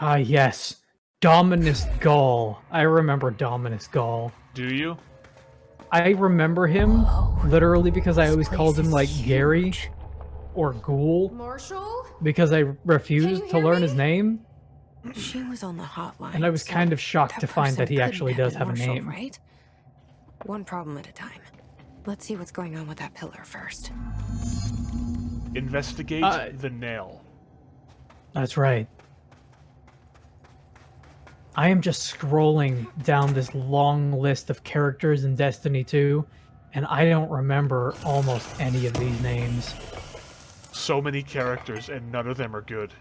Ah, yes. Dominus Gaul. I remember Dominus Gaul. Do you? I remember him literally because I always called him like Gary or Ghoul. Marshall? Because I refused to learn his name. She was on the hotline. And I was kind of shocked to find that he actually does have a name. Right? One problem at a time. Let's see what's going on with that pillar first. Investigate the nail. That's right. I am just scrolling down this long list of characters in Destiny 2, and I don't remember almost any of these names. So many characters, and none of them are good.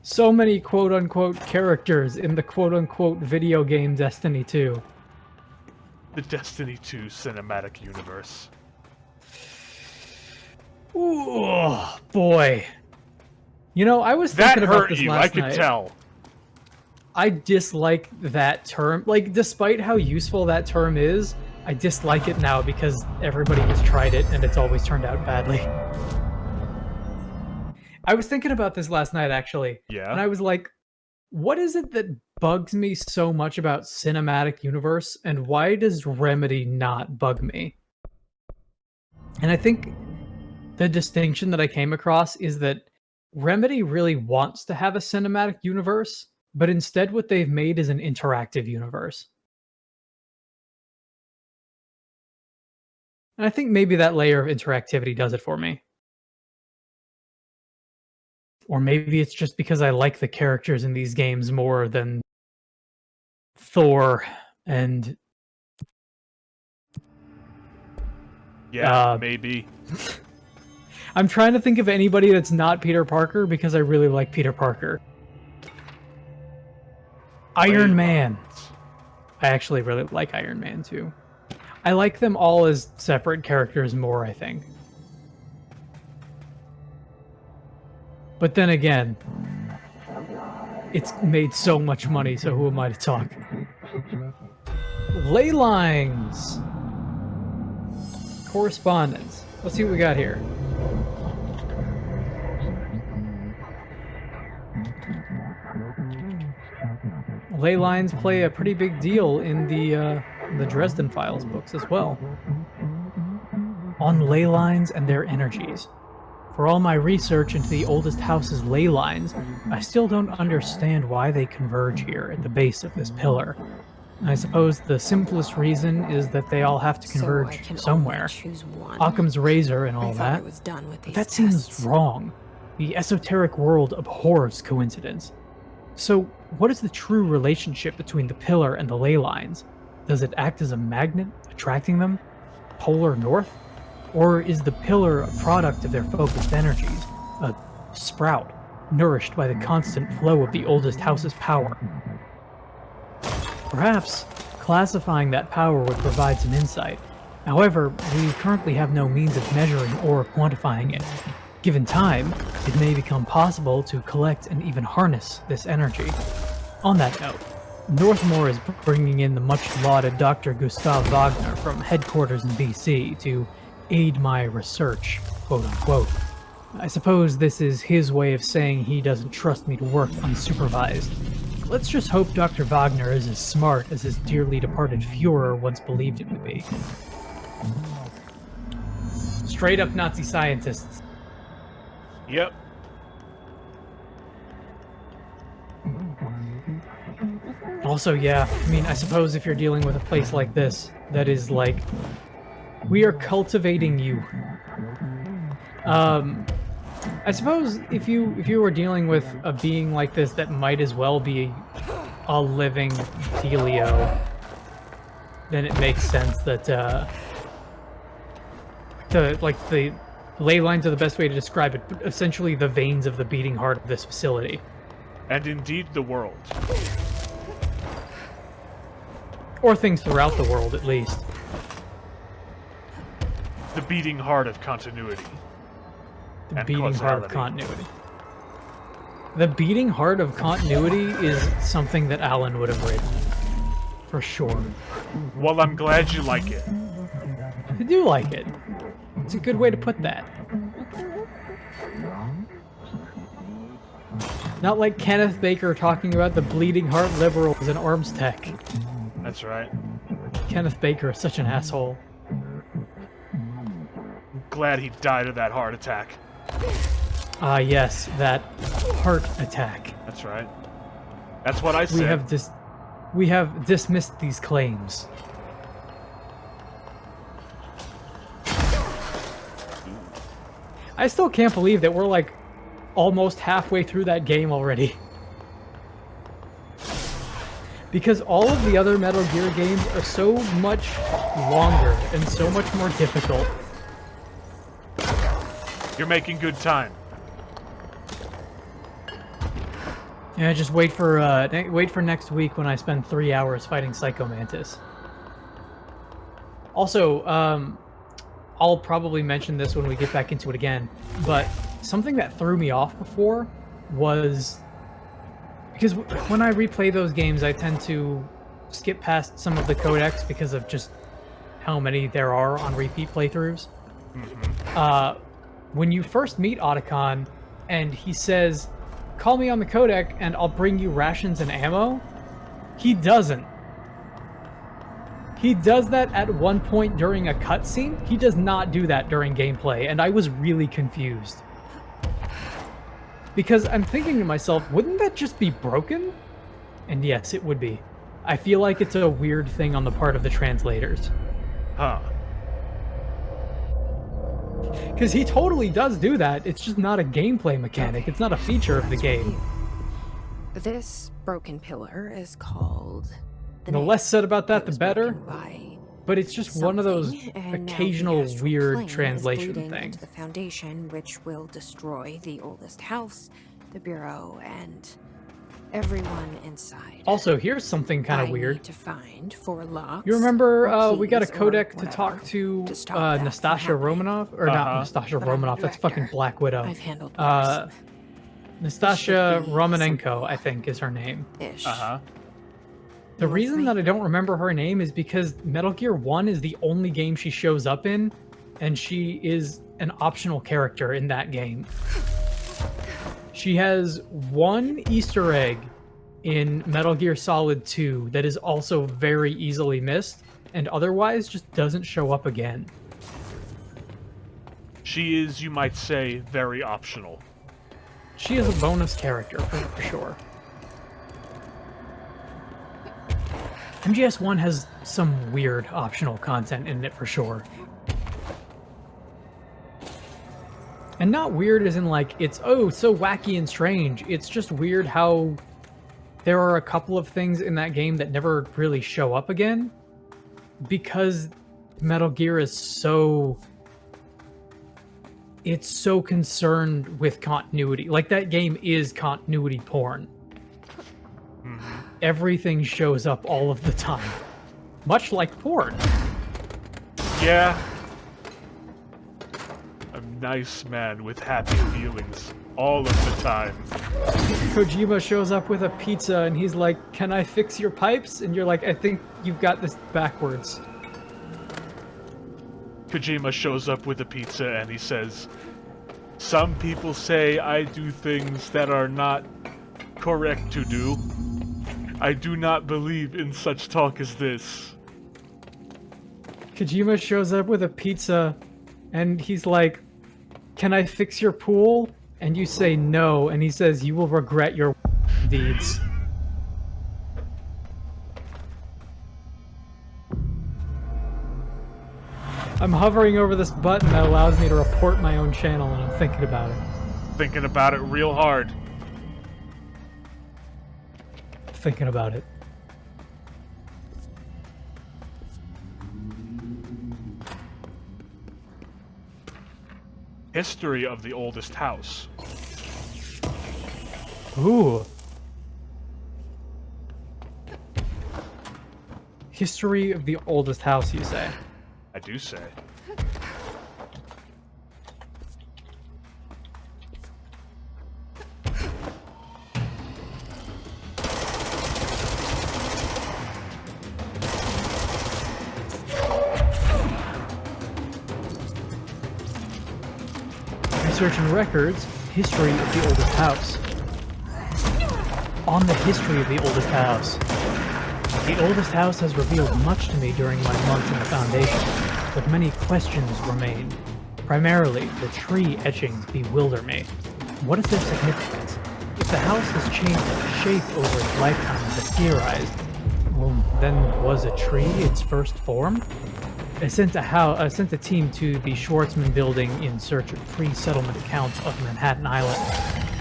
So many quote-unquote characters in the quote-unquote video game Destiny 2. The Destiny 2 cinematic universe. Ooh, boy. You know, I was thinking about this last night. I could tell. I dislike that term. Like, despite how useful that term is, I dislike it now because everybody has tried it and it's always turned out badly. I was thinking about this last night, actually. Yeah? And I was like, what is it that bugs me so much about cinematic universe, and why does Remedy not bug me? And I think the distinction that I came across is that Remedy really wants to have a cinematic universe, but instead what they've made is an interactive universe. And I think maybe that layer of interactivity does it for me. Or maybe it's just because I like the characters in these games more than Thor and... Yeah, maybe. I'm trying to think of anybody that's not Peter Parker because I really like Peter Parker. Iron Man. I actually really like Iron Man too. I like them all as separate characters more, I think. But then again, it's made so much money, so who am I to talk? Ley lines! Correspondence. Let's see what we got here. Ley lines play a pretty big deal in the Dresden Files books as well. On ley lines and their energies. For all my research into the oldest house's ley lines, I still don't understand why they converge here at the base of this pillar. I suppose the simplest reason is that they all have to converge somewhere. Occam's razor and all that. But that seems wrong. The esoteric world abhors coincidence. So, what is the true relationship between the pillar and the ley lines? Does it act as a magnet, attracting them? Polar north? Or is the pillar a product of their focused energies? A sprout, nourished by the constant flow of the oldest house's power? Perhaps classifying that power would provide some insight. However, we currently have no means of measuring or quantifying it. Given time, it may become possible to collect and even harness this energy. On that note, Northmore is bringing in the much-lauded Dr. Gustav Wagner from headquarters in BC to aid my research, quote-unquote. I suppose this is his way of saying he doesn't trust me to work unsupervised. Let's just hope Dr. Wagner is as smart as his dearly departed Führer once believed him to be. Straight up Nazi scientists. Yep. Also, yeah, I mean, I suppose if you're dealing with a place like this, that is like, we are cultivating you. I suppose if you were dealing with a being like this that might as well be a living Delio, then it makes sense that the ley lines are the best way to describe it, but essentially the veins of the beating heart of this facility. And indeed the world. Or things throughout the world, at least. The beating heart of continuity. The beating heart of continuity. The beating heart of continuity is something that Alan would have written. For sure. Well, I'm glad you like it. I do like it. It's a good way to put that. Not like Kenneth Baker talking about the bleeding heart liberals in arms tech. That's right. Kenneth Baker is such an asshole. I'm glad he died of that heart attack. Ah, yes, that heart attack. That's right. That's what I said. We have dismissed these claims. I still can't believe that we're like almost halfway through that game already. Because all of the other Metal Gear games are so much longer and so much more difficult. You're making good time. Yeah, just wait for next week when I spend 3 hours fighting Psycho Mantis. Also, I'll probably mention this when we get back into it again, but something that threw me off before was because when I replay those games, I tend to skip past some of the codecs because of just how many there are on repeat playthroughs. Mm-hmm. When you first meet Otacon and he says, "Call me on the codec and I'll bring you rations and ammo," he doesn't. He does that at one point during a cutscene. He does not do that during gameplay, and I was really confused. Because I'm thinking to myself, wouldn't that just be broken? And yes, it would be. I feel like it's a weird thing on the part of the translators. Huh. Because he totally does do that, it's just not a gameplay mechanic, it's not a feature of the game. This broken pillar is called... The less said about that, the better. But it's just one of those occasional weird translation things. The foundation, which will destroy the oldest house, the bureau, and everyone inside. Also, here's something kind of weird. Need to find 4 locks. You remember we got a keys codec or to talk to stop that Nastasha from Romanoff, or not Nastasha But I'm Romanoff? the That's fucking director. Black Widow. I've handled worse. Nastasha Should be Romanenko, simple. I think, is her name. Ish. Uh-huh. The You with reason me? that I don't remember her name is because Metal Gear 1 is the only game she shows up in, and she is an optional character in that game. She has one Easter egg in Metal Gear Solid 2 that is also very easily missed, and otherwise just doesn't show up again. She is, you might say, very optional. She is a bonus character, for sure. MGS1 has some weird optional content in it for sure. And not weird as in like, it's, oh, so wacky and strange. It's just weird how there are a couple of things in that game that never really show up again. Because Metal Gear is so... It's so concerned with continuity. Like, that game is continuity porn. Everything shows up all of the time. Much like porn. Yeah. A nice man with happy feelings all of the time. Kojima shows up with a pizza and he's like, "Can I fix your pipes?" And you're like, "I think you've got this backwards." Kojima shows up with a pizza and he says, "Some people say I do things that are not correct to do. I do not believe in such talk as this." Kojima shows up with a pizza and he's like, "Can I fix your pool?" And you say no, and he says, "You will regret your deeds." I'm hovering over this button that allows me to report my own channel, and I'm thinking about it. Thinking about it real hard. Thinking about it. History of the oldest house. Ooh. History of the oldest house, you say? I do say. Research and records, history of the oldest house. On the history of the oldest house. The oldest house has revealed much to me during my months in the Foundation, but many questions remain. Primarily, the tree etchings bewilder me. What is their significance? If the house has changed shape over its lifetime as I theorized, well, then was a tree its first form? I sent a team to the Schwartzman building in search of pre-settlement accounts of Manhattan Island.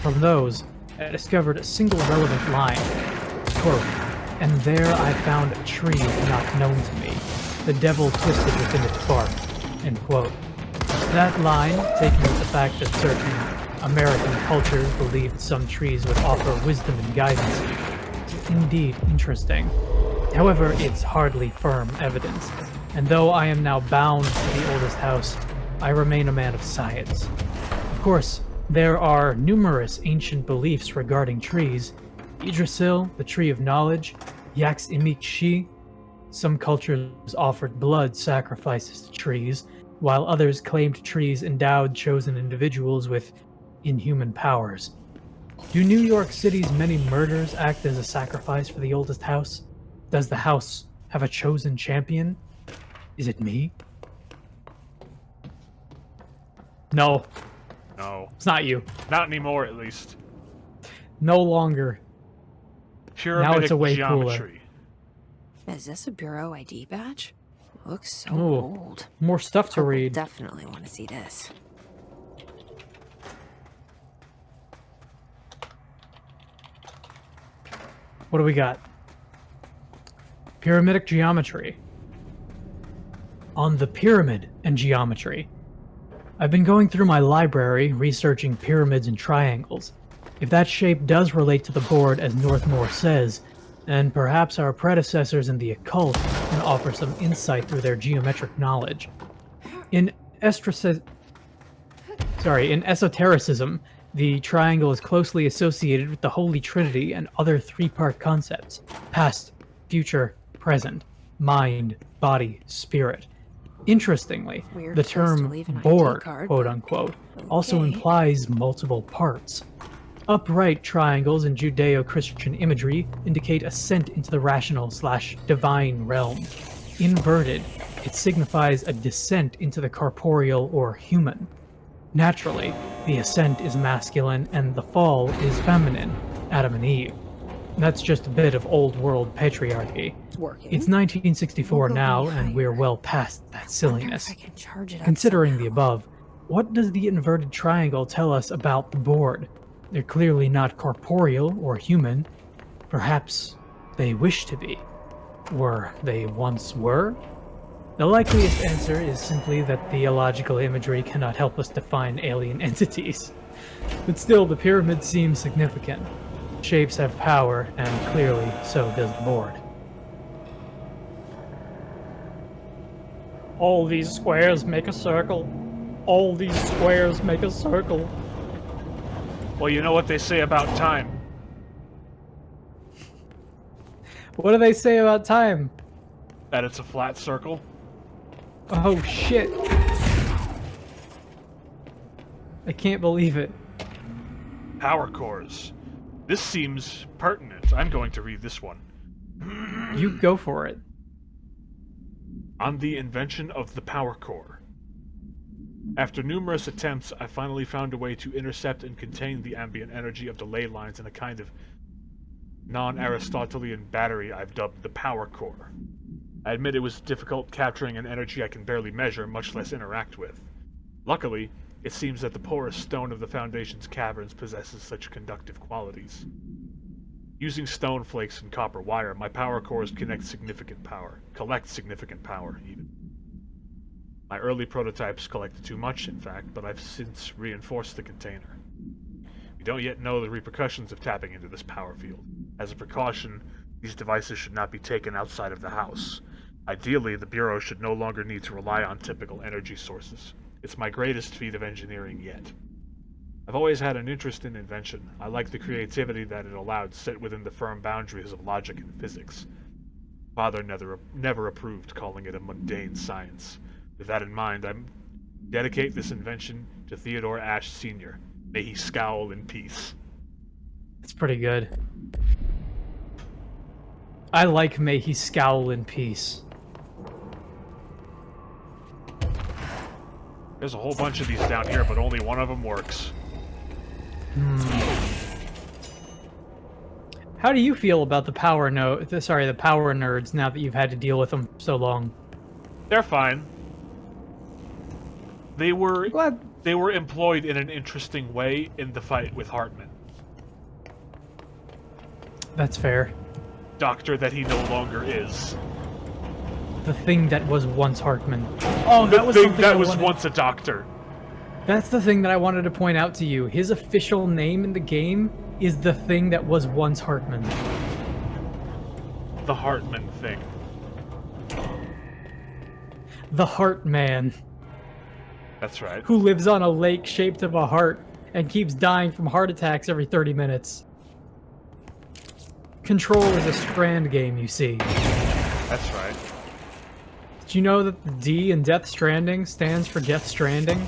From those, I discovered a single relevant line. Quote, "And there I found a tree not known to me, the devil twisted within its bark." End quote. That line, taken with the fact that certain American cultures believed some trees would offer wisdom and guidance, is indeed interesting. However, it's hardly firm evidence, and though I am now bound to the oldest house, I remain a man of science. Of course, there are numerous ancient beliefs regarding trees. Yggdrasil, the tree of knowledge, Yax Imikshi. Some cultures offered blood sacrifices to trees, while others claimed trees endowed chosen individuals with inhuman powers. Do New York City's many murders act as a sacrifice for the oldest house? Does the house have a chosen champion? Is it me? No, No. it's not you. Not anymore, at least. No longer. Pyramidic it's a way geometry. Is this a Bureau ID badge? Looks so Ooh. old. More stuff to I'll read. definitely want to see this. What do we got? Pyramidic geometry. On the pyramid and geometry. I've been going through my library, researching pyramids and triangles. If that shape does relate to the board as Northmore says, then perhaps our predecessors in the occult can offer some insight through their geometric knowledge. In esotericism, the triangle is closely associated with the Holy Trinity and other three-part concepts: past, future, present, mind, body, spirit. Interestingly, Weird the place to term leave an ID board, card, quote-unquote, also okay. implies multiple parts. Upright triangles in Judeo-Christian imagery indicate ascent into the rational/divine realm. Inverted, it signifies a descent into the corporeal or human. Naturally, the ascent is masculine and the fall is feminine, Adam and Eve. That's just a bit of old-world patriarchy. It's working. It's 1964 We'll go now, any and we're higher. well past that Wonder silliness. if I can charge it up Considering the somehow. above, what does the inverted triangle tell us about the board? They're clearly not corporeal or human. Perhaps they wish to be. Or they once were? The likeliest answer is simply that theological imagery cannot help us define alien entities. But still, the pyramid seems significant. Shapes have power, and clearly so does the board. All these squares make a circle. All these squares make a circle. Well, you know what they say about time. What do they say about time? That it's a flat circle. Oh shit. I can't believe it. Power cores. This seems pertinent. I'm going to read this one. You go for it. On the invention of the power core. After numerous attempts, I finally found a way to intercept and contain the ambient energy of the ley lines in a kind of non-Aristotelian battery I've dubbed the power core. I admit it was difficult capturing an energy I can barely measure, much less interact with. Luckily, it seems that the porous stone of the Foundation's caverns possesses such conductive qualities. Using stone flakes and copper wire, my power cores collect significant power, even. My early prototypes collected too much, in fact, but I've since reinforced the container. We don't yet know the repercussions of tapping into this power field. As a precaution, these devices should not be taken outside of the house. Ideally, the Bureau should no longer need to rely on typical energy sources. It's my greatest feat of engineering yet. I've always had an interest in invention. I like the creativity that it allowed set within the firm boundaries of logic and physics. Father never approved calling it a mundane science. With that in mind, I dedicate this invention to Theodore Ashe Sr. May he scowl in peace. It's pretty good. I like May He Scowl in Peace. There's a whole bunch of these down here, but only one of them works. How do you feel about the power nerds now that you've had to deal with them so long? They're fine. They were Glad. they were employed in an interesting way in the fight with Hartman. That's fair. Doctor that he no longer is. The thing that was once Hartman. Oh, The that was thing something that I was wanted- once a doctor. That's the thing that I wanted to point out to you. His official name in the game is the thing that was once Hartman. The Hartman thing. The Heart Man, That's right. who lives on a lake shaped of a heart and keeps dying from heart attacks every 30 minutes. Control is a Strand game, you see. That's right. Did you know that the D in Death Stranding stands for Death Stranding?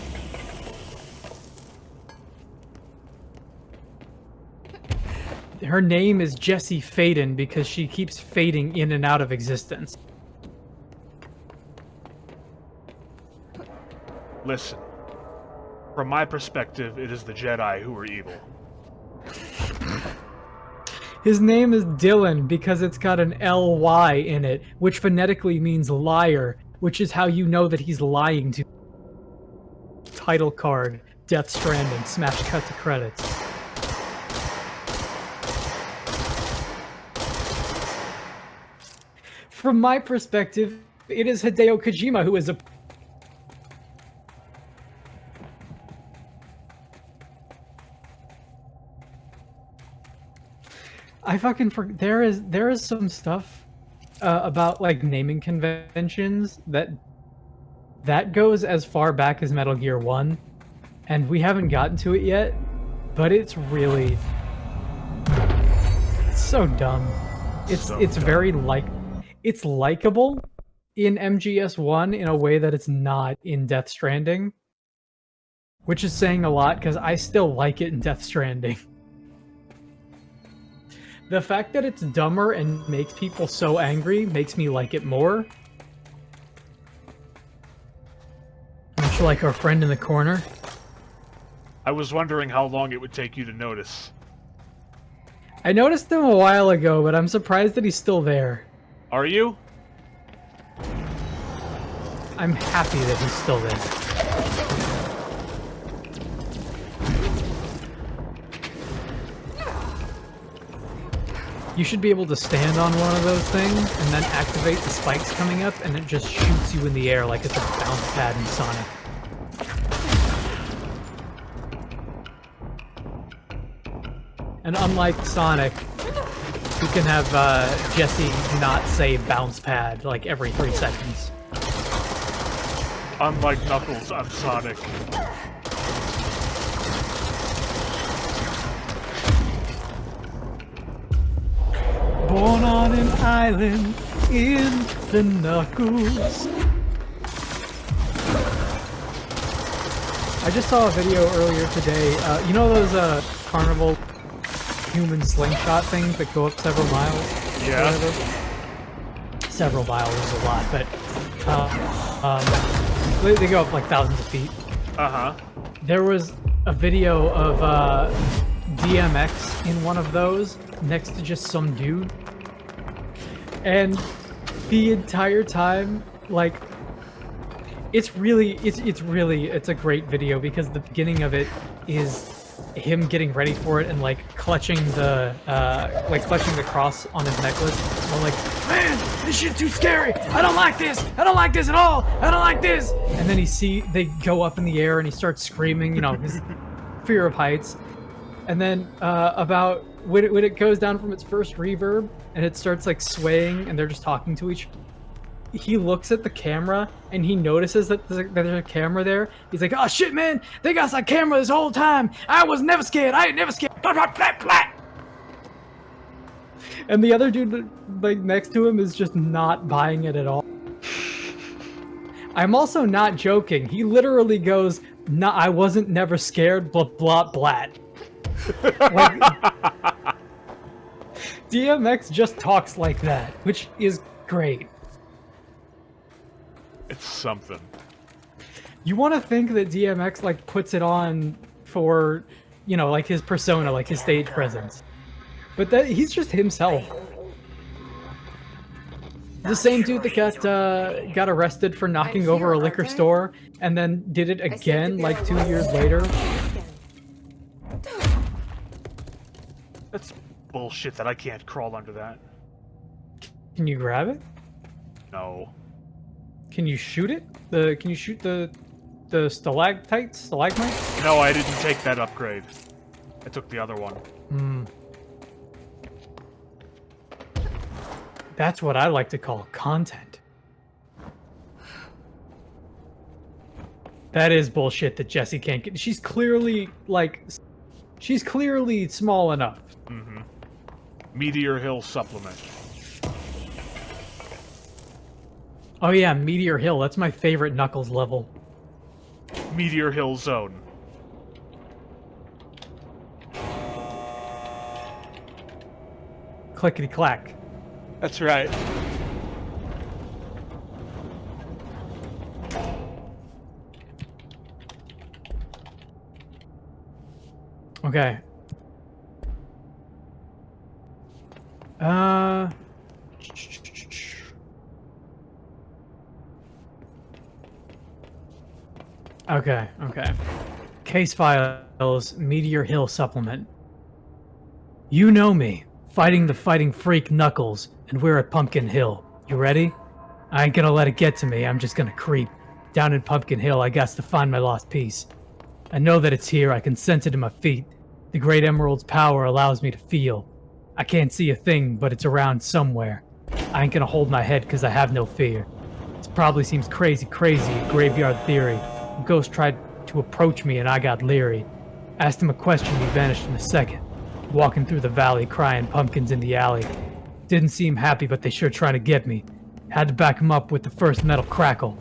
Her name is Jessie Faden because she keeps fading in and out of existence. Listen. From my perspective, it is the Jedi who are evil. His name is Dylan because it's got an L-Y in it, which phonetically means liar, which is how you know that he's lying to. Title card, Death Stranding, smash cut to credits. From my perspective, it is Hideo Kojima who is a... I fucking there is some stuff about like naming conventions that goes as far back as Metal Gear 1, and we haven't gotten to it yet, but it's really so dumb. It's So it's dumb. very it's likable in MGS1 in a way that it's not in Death Stranding, which is saying a lot because I still like it in Death Stranding. The fact that it's dumber and makes people so angry makes me like it more. Much like our friend in the corner. I was wondering how long it would take you to notice. I noticed him a while ago, but I'm surprised that he's still there. Are you? I'm happy that he's still there. You should be able to stand on one of those things and then activate the spikes coming up, and it just shoots you in the air like it's a bounce pad in Sonic. And unlike Sonic, you can have Jesse not say bounce pad like every 3 seconds. Unlike Knuckles on Sonic. Born on an island in the Knuckles. I just saw a video earlier today. You know those carnival human slingshot things that go up several miles? Yeah. Several miles is a lot, but they go up like thousands of feet. Uh-huh. There was a video of DMX in one of those next to just some dude, and the entire time, like, it's a great video because the beginning of it is him getting ready for it and like clutching the cross on his necklace. I'm like, man, this shit's too scary. I don't like this. I don't like this at all. I don't like this. And then they go up in the air and he starts screaming, you know, his fear of heights. And then about when it goes down from its first reverb and it starts like swaying and they're just talking to each other, he looks at the camera and he notices that there's a camera there. He's like, oh shit, man, they got that camera this whole time. I was never scared. I ain't never scared. Blah, blah, blah, blah. And the other dude like next to him is just not buying it at all. I'm also not joking. He literally goes, "No, I wasn't never scared, blah blah blah." Like, DMX just talks like that, which is great. It's something. You want to think that DMX like puts it on for, you know, like his persona, like his stage presence. But that he's just himself. The same dude that got arrested for knocking over a liquor store and then did it again like 2 years later. That's bullshit that I can't crawl under that. Can you grab it? No. Can you shoot it? Can you shoot the stalactites? No, I didn't take that upgrade. I took the other one. Hmm. That's what I like to call content. That is bullshit that Jessie can't get. She's clearly small enough. Mm-hmm. Meteor Hill supplement. Oh yeah, Meteor Hill. That's my favorite Knuckles level. Meteor Hill Zone. Clickety clack. That's right. Okay. Okay. Case files, Meteor Hill supplement. You know me, fighting the fighting freak Knuckles, and we're at Pumpkin Hill. You ready? I ain't gonna let it get to me, I'm just gonna creep. Down in Pumpkin Hill, I gots to find my lost piece. I know that it's here, I can sense it in my feet. The Great Emerald's power allows me to feel. I can't see a thing, but it's around somewhere. I ain't gonna hold my head because I have no fear. It probably seems crazy, graveyard theory. A ghost tried to approach me and I got leery. Asked him a question, he vanished in a second. Walking through the valley, crying pumpkins in the alley. Didn't seem happy, but they sure trying to get me. Had to back him up with the first metal crackle.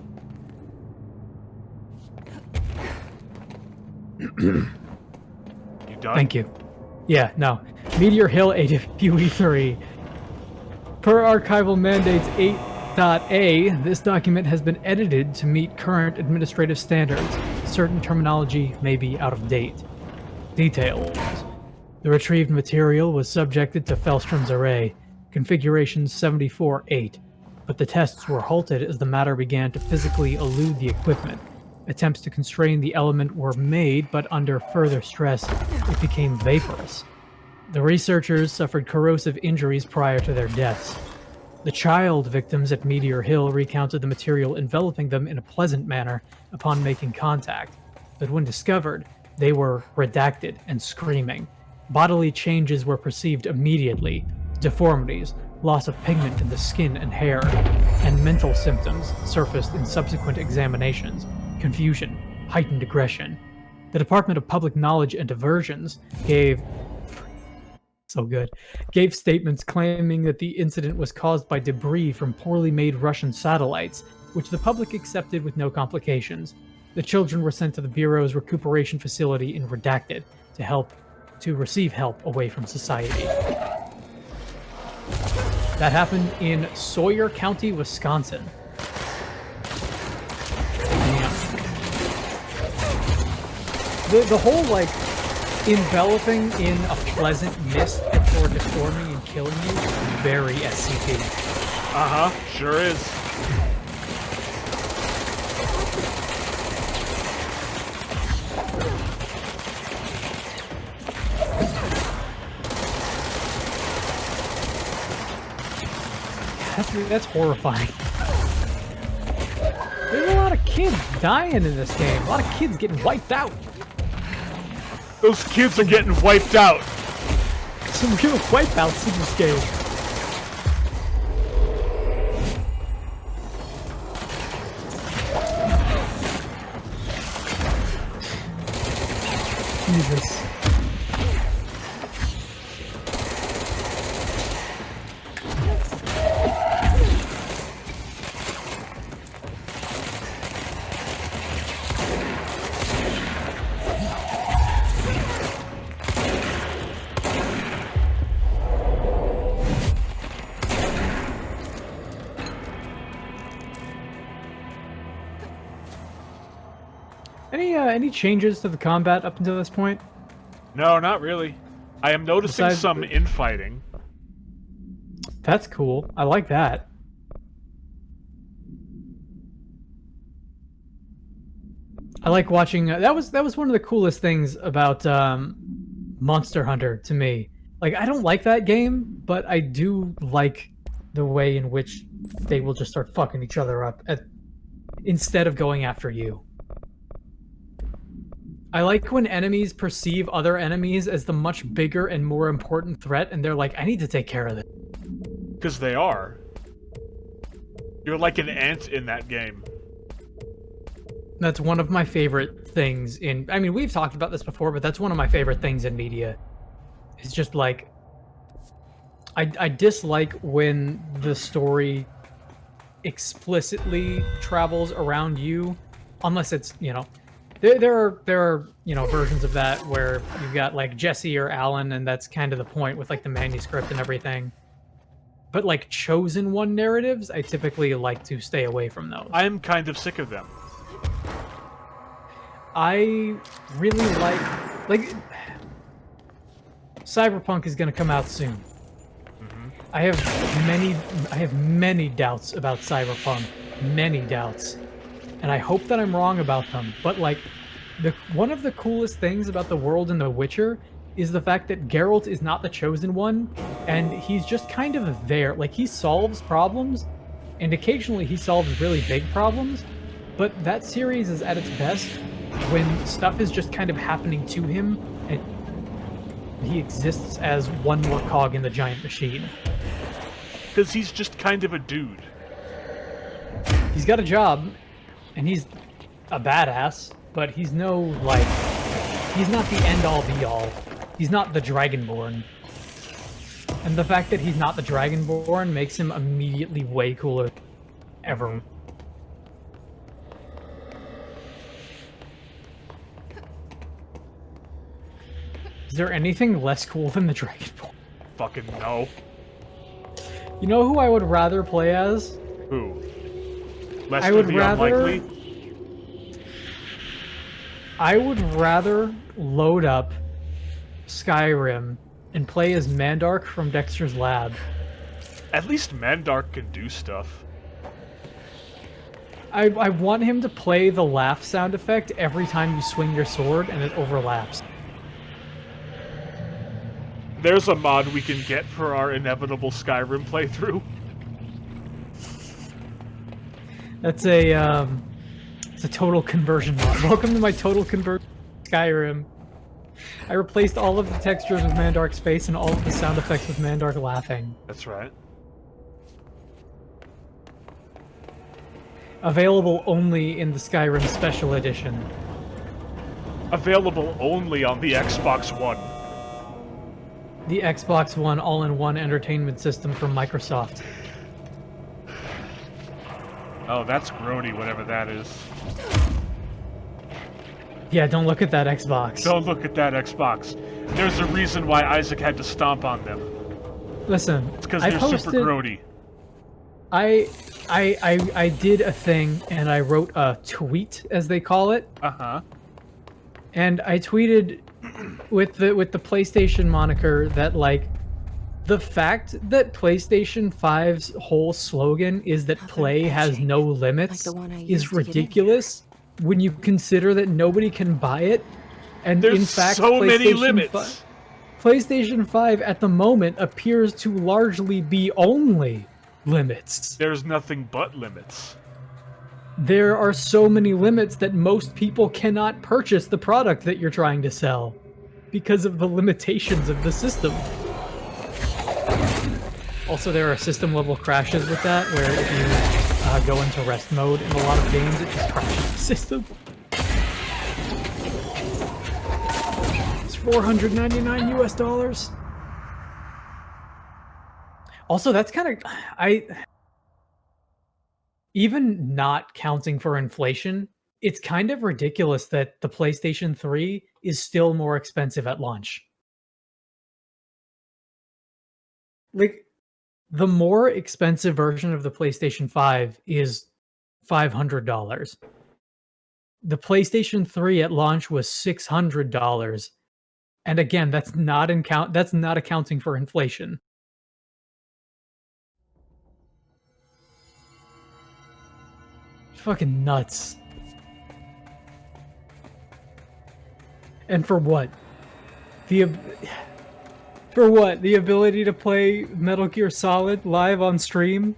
You done? Thank you. Yeah, no. Meteor Hill AWE3. Per archival mandates 8.A, this document has been edited to meet current administrative standards. Certain terminology may be out of date. Details. The retrieved material was subjected to Fellstrom's array, configuration 74-8, but the tests were halted as the matter began to physically elude the equipment. Attempts to constrain the element were made, but under further stress, it became vaporous. The researchers suffered corrosive injuries prior to their deaths. The child victims at Meteor Hill recounted the material enveloping them in a pleasant manner upon making contact, but when discovered, they were redacted and screaming. Bodily changes were perceived immediately, deformities, loss of pigment in the skin and hair, and mental symptoms surfaced in subsequent examinations, confusion, heightened aggression. The Department of Public Knowledge and Diversions gave statements claiming that the incident was caused by debris from poorly made Russian satellites, which the public accepted with no complications. The children were sent to the Bureau's recuperation facility in Redacted to receive help away from society. That happened in Sawyer County, Wisconsin. Damn. The whole, like, enveloping in a pleasant mist before deforming and killing you is very SCP. Uh-huh, sure is. That's horrifying. There's a lot of kids dying in this game. A lot of kids getting wiped out. Those kids are getting wiped out. Some real wipeouts in this game. Jesus. any changes to the combat up until this point? No, not really. I am noticing Besides- some infighting. That's cool. I like that. I like watching. That was one of the coolest things about Monster Hunter to me. Like, I don't like that game, but I do like the way in which they will just start fucking each other up instead of going after you. I like when enemies perceive other enemies as the much bigger and more important threat, and they're like, I need to take care of this. Because they are. You're like an ant in that game. That's one of my favorite things in... I mean, we've talked about this before, but that's one of my favorite things in media. It's just like... I dislike when the story explicitly travels around you, unless it's, you know... There are, you know, versions of that where you've got, like, Jesse or Alan, and that's kind of the point with, like, the manuscript and everything. But, like, chosen one narratives, I typically like to stay away from those. I'm kind of sick of them. I really like Cyberpunk is going to come out soon. Mm-hmm. I have many doubts about Cyberpunk, many doubts, and I hope that I'm wrong about them. But like, one of the coolest things about the world in The Witcher is the fact that Geralt is not the chosen one, and he's just kind of there. Like, he solves problems, and occasionally he solves really big problems. But that series is at its best when stuff is just kind of happening to him, and he exists as one more cog in the giant machine. Because he's just kind of a dude. He's got a job, and he's a badass, but he's no, like... He's not the end-all, be-all. He's not the Dragonborn. And the fact that he's not the Dragonborn makes him immediately way cooler than ever. Is there anything less cool than the Dragonborn? Fucking no. You know who I would rather play as? Who? Lester I would the rather... Unlikely? I would rather load up Skyrim and play as Mandark from Dexter's Lab. At least Mandark can do stuff. I want him to play the laugh sound effect every time you swing your sword and it overlaps. There's a mod we can get for our inevitable Skyrim playthrough. That's it's a total conversion mod. Welcome to my total conversion Skyrim. I replaced all of the textures with Mandark's face and all of the sound effects with Mandark laughing. That's right. Available only in the Skyrim Special Edition. Available only on the Xbox One. The Xbox One all-in-one entertainment system from Microsoft. Oh, that's grody, whatever that is. Yeah, don't look at that Xbox. Don't look at that Xbox. There's a reason why Isaac had to stomp on them. Listen, It's because I they're posted, super grody. I did a thing and I wrote a tweet, as they call it. Uh-huh. And I tweeted with the PlayStation moniker that, like, the fact that PlayStation 5's whole slogan is that play has no limits Like the one I used is to get in ridiculous when you consider that nobody can buy it. And There's in fact, so many PlayStation limits. PlayStation 5 at the moment appears to largely be only limits. There's nothing but limits. There are so many limits that most people cannot purchase the product that you're trying to sell because of the limitations of the system. Also, there are system level crashes with that, where if you go into rest mode in a lot of games, it just crashes the system. It's $499 US. Also, that's kind of... Even not counting for inflation, it's kind of ridiculous that the PlayStation 3 is still more expensive at launch. Like, the more expensive version of the PlayStation 5 is $500. The PlayStation 3 at launch was $600. And again, that's not accounting for inflation. Fucking nuts. And for what? For what? The ability to play Metal Gear Solid live on stream?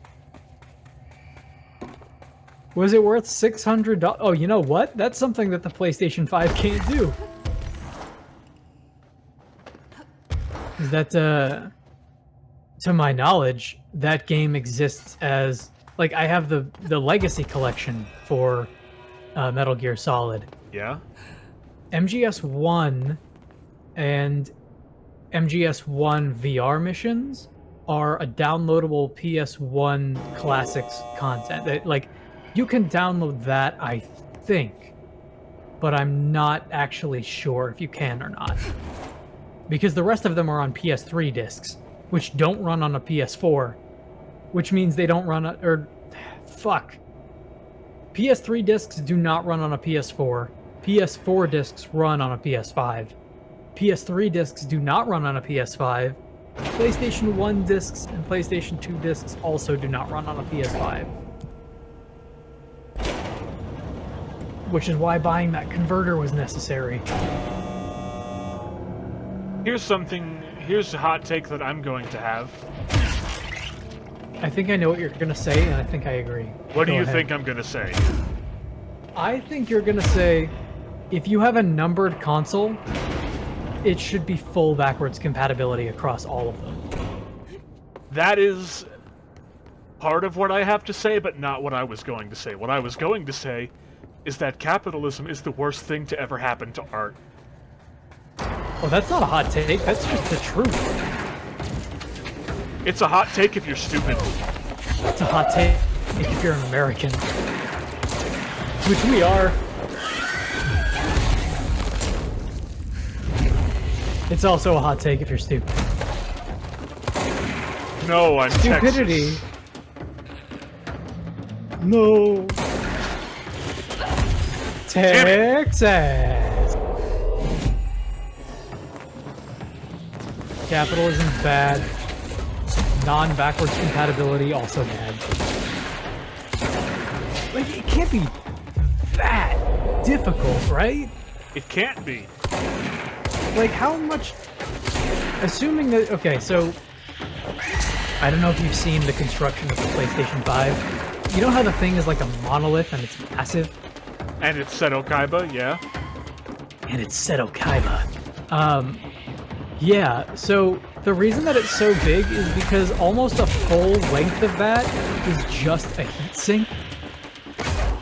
Was it worth $600? Oh, you know what? That's something that the PlayStation 5 can't do. Is that, to my knowledge, that game exists as... Like, I have the Legacy Collection for Metal Gear Solid. Yeah? MGS1 and MGS1 VR missions are a downloadable PS1 Classics content. Like, you can download that, I think, but I'm not actually sure if you can or not. Because the rest of them are on PS3 discs, which don't run on a PS4, which means they don't run fuck. PS3 discs do not run on a PS4. PS4 discs run on a PS5. PS3 discs do not run on a PS5. PlayStation 1 discs and PlayStation 2 discs also do not run on a PS5. Which is why buying that converter was necessary. Here's a hot take that I'm going to have. I think I know what you're gonna say, and I think I agree. What do you think I'm gonna say? I think you're gonna say, if you have a numbered console, it should be full backwards compatibility across all of them. That is part of what I have to say, but not what I was going to say. What I was going to say is that capitalism is the worst thing to ever happen to art. Well, that's not a hot take, that's just the truth. It's a hot take if you're stupid. It's a hot take if you're an American. Which we are. It's also a hot take if you're stupid. No, I'm Stupidity. Texas. No. Texas. Capitalism's bad. Non-backwards compatibility also bad. Like, it can't be that difficult, right? It can't be. Like, how much... Assuming that... Okay, so... I don't know if you've seen the construction of the PlayStation 5. You know how the thing is like a monolith and it's massive? And it's Seto Kaiba, yeah? And it's Seto Kaiba. Yeah, so the reason that it's so big is because almost a full length of that is just a heatsink.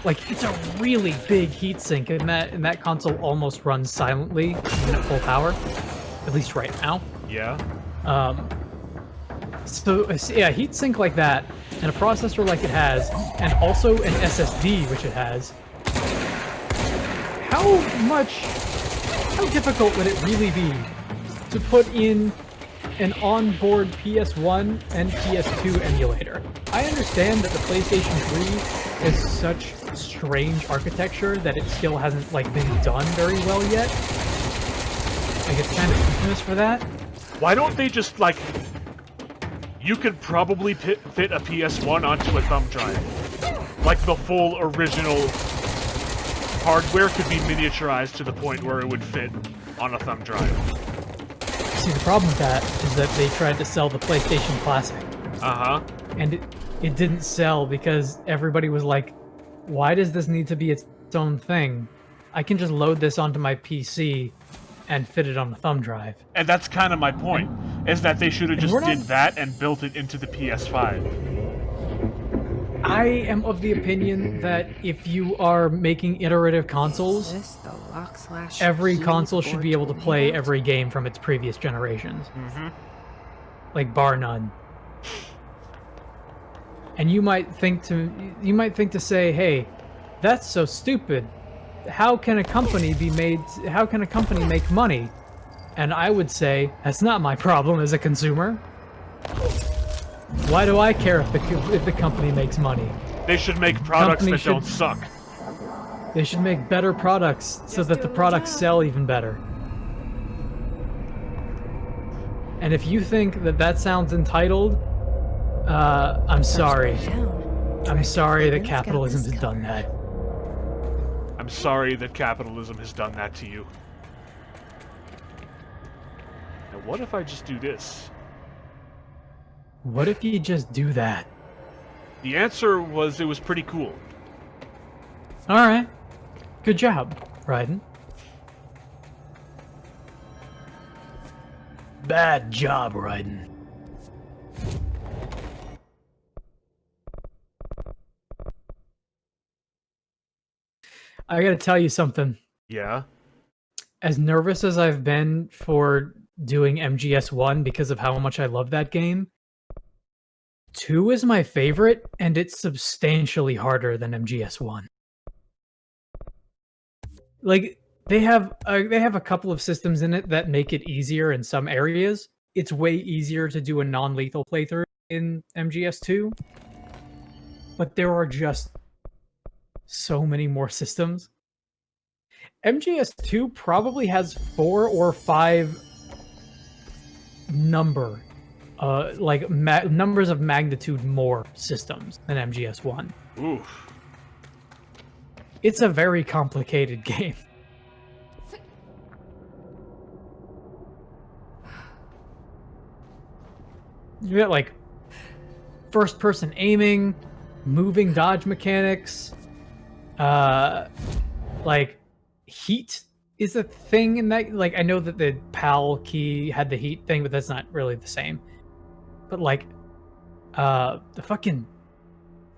Like, it's a really big heatsink, and that console almost runs silently, even at full power. At least right now. Yeah. So, yeah, a heatsink like that, and a processor like it has, and also an SSD, which it has. How difficult would it really be to put in an onboard PS1 and PS2 emulator? I understand that the PlayStation 3 is such strange architecture that it still hasn't, like, been done very well yet. Like, it's kind of infamous for that. Why don't they just, like... You could probably fit a PS1 onto a thumb drive. Like, the full original hardware could be miniaturized to the point where it would fit on a thumb drive. See, the problem with that is that they tried to sell the PlayStation Classic. Uh-huh. And it didn't sell because everybody was like, why does this need to be its own thing? I can just load this onto my PC and fit it on a thumb drive. And that's kind of my point, is that they should have just did that and built it into the PS5. I am of the opinion that if you are making iterative consoles, every console should be able to play every game from its previous generations. Mm-hmm. Like, bar none. And you might think to say, hey, that's so stupid. How can a company make money? And I would say, that's not my problem as a consumer. Why do I care if the company makes money? They should make products that don't suck. They should make better products so that the products sell even better. And if you think that that sounds entitled, I'm sorry. I'm sorry that capitalism has done that. I'm sorry that capitalism has done that to you. Now, what if I just do this? What if you just do that? The answer was it was pretty cool. Alright. Good job, Raiden. Bad job, Raiden. I gotta tell you something. Yeah? As nervous as I've been for doing MGS1 because of how much I love that game, 2 is my favorite, and it's substantially harder than MGS1. Like, they have a couple of systems in it that make it easier in some areas. It's way easier to do a non-lethal playthrough in MGS2, but there are just so many more systems. MGS2 probably has 4 or 5 numbers of magnitude more systems than MGS1. Oof. It's a very complicated game. You got like first-person aiming, moving dodge mechanics, like heat is a thing in that. Like, I know that the PAL key had the heat thing, but that's not really the same. But like, the fucking,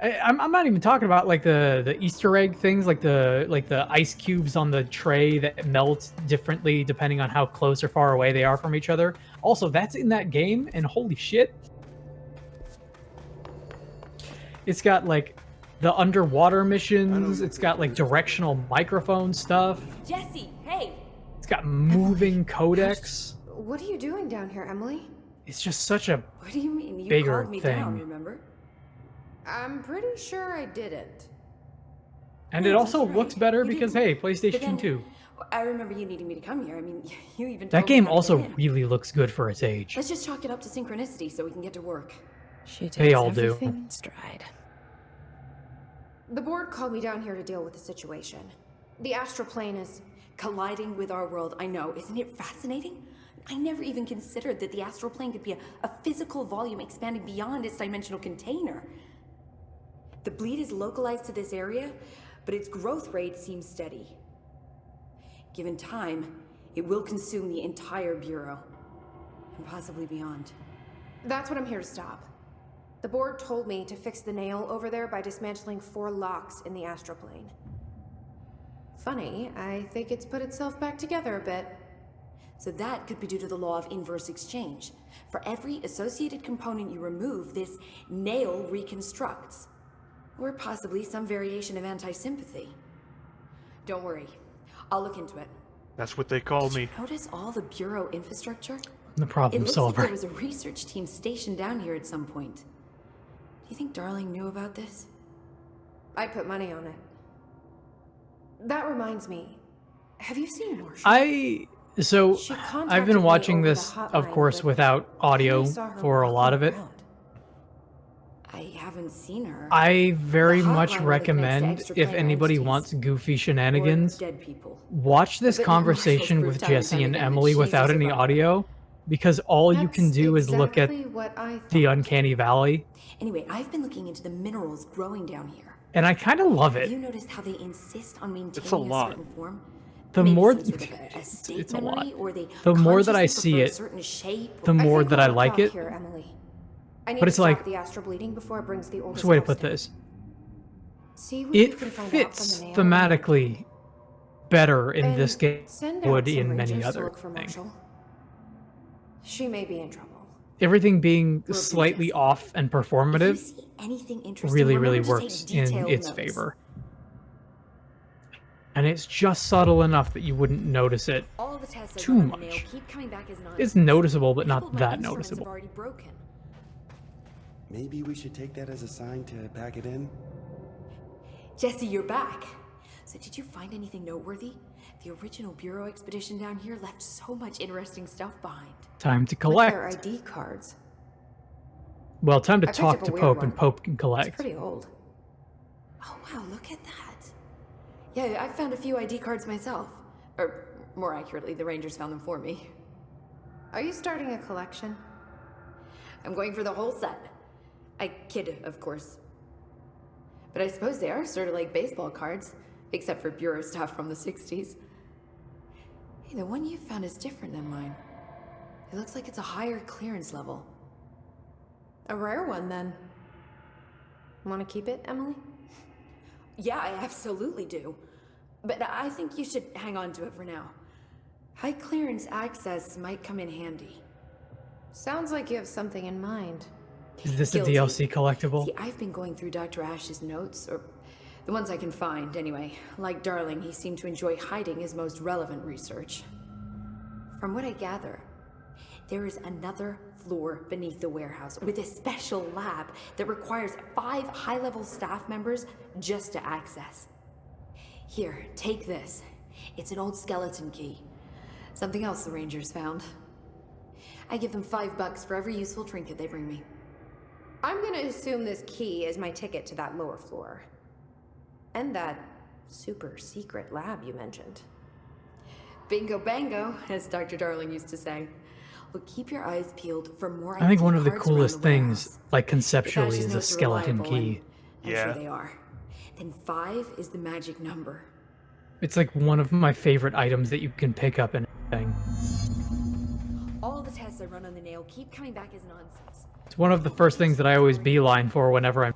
I'm not even talking about like the Easter egg things, like the ice cubes on the tray that melt differently depending on how close or far away they are from each other. Also, that's in that game, and holy shit. It's got like the underwater missions, it's got like directional microphone stuff. Jesse, hey! It's got moving codecs. What are you doing down here, Emily? It's just such a What do you mean? You bigger called me thing. down, remember? I'm pretty sure I didn't. And it Yeah, also that's right. looks better You because, didn't. hey, But PlayStation then, 2. I remember you needing me to come here. I mean, you even That told me game how to also get in. really looks good for its age. Let's just chalk it up to synchronicity so we can get to work. She takes They all do. everything in stride. The board called me down here to deal with the situation. The astral plane is Colliding with our world, I know. Isn't it fascinating? I never even considered that the astral plane could be a physical volume expanding beyond its dimensional container. The bleed is localized to this area, but its growth rate seems steady. Given time, it will consume the entire Bureau, and possibly beyond. That's what I'm here to stop. The board told me to fix the nail over there by dismantling 4 locks in the astral plane. Funny, I think it's put itself back together a bit. So that could be due to the law of inverse exchange. For every associated component you remove, this nail reconstructs. Or possibly some variation of anti-sympathy. Don't worry, I'll look into it. That's what they call me. Notice all the Bureau infrastructure? The It problem looks solver. like there was a research team stationed down here at some point. Do you think Darling knew about this? I put money on it. That reminds me. Have you seen Marshall? So She I've contacted been me watching over the this, of hotline, course, but without I audio only saw her for a lot of walking it. around. I haven't seen her. I very The much hotline would recommend, connect to if extra anybody planar wants entities. goofy Or shenanigans, dead people. watch this But conversation Marshall's with proof time and Jesse time and again that Emily she's without a any survivor. audio, because all you can That's do is look at exactly what I the thought. Uncanny Valley, Anyway, I've been looking into the minerals growing down here. and I kind of love Have it. you noticed how they insist on maintaining It's a lot. certain form? The Maybe more some sort of a it's state a lot. memory, or they The more that I consciously see prefer a it, certain shape, the or- more think that we're I off like track it. Here, Emily. I need But to it's stop like- the astral bleeding before it brings the oldest What's the way to house put down. this? See what you It can find out fits from the nail. thematically better in And this game send than it out would some in many rangers to other look for things. Marshall. She may be in trouble. Everything being Will do, slightly Jesse. off and If you performative see anything interesting, really remember to take works in detailed its notes. favor. And it's just subtle enough that you wouldn't notice it. All the tests I too run on the nail much. keep coming back as It's non-existent. noticeable, but A couple not of my that instruments have noticeable. already broken. Maybe we should take that as a sign to pack it in? Jesse, you're back. So did you find anything noteworthy? The original Bureau expedition down here left so much interesting stuff behind. Time to Like collect. their ID cards. Well, time to I picked talk up a to weird Pope, one. and Pope can It's collect. pretty old. Oh wow, look at that. Yeah, I found a few ID cards myself. Or more accurately, the Rangers found them for me. Are you starting a collection? I'm going for the whole set. I kid, of course. But I suppose they are sort of like baseball cards, except for Bureau stuff from the 60s. Hey, the one you found is different than mine. It looks like it's a higher clearance level. A rare one, then. Want to keep it, Emily? Yeah, I absolutely do. But I think you should hang on to it for now. High clearance access might come in handy. Sounds like you have something in mind. Is this Guilty. a DLC collectible? See, I've been going through Dr. Ash's notes, or the ones I can find, anyway. Like Darling, he seemed to enjoy hiding his most relevant research. From what I gather, there is another floor beneath the warehouse with a special lab that requires 5 high-level staff members just to access. Here, take this. It's an old skeleton key. Something else the Rangers found. I give them $5 for every useful trinket they bring me. I'm gonna assume this key is my ticket to that lower floor. And that super secret lab you mentioned. Bingo bango, as Dr. Darling used to say. Well, keep your eyes peeled for more I think ID one of the cards around coolest the things, warehouse. like If conceptually, Ash's is a notes are skeleton reliable, key. and I'm Yeah. sure they are. Then 5 is the magic number. It's like one of my favorite items that you can pick up and everything. All the tests I run on the nail keep coming back as nonsense. It's one of the first things that I always beeline for whenever I'm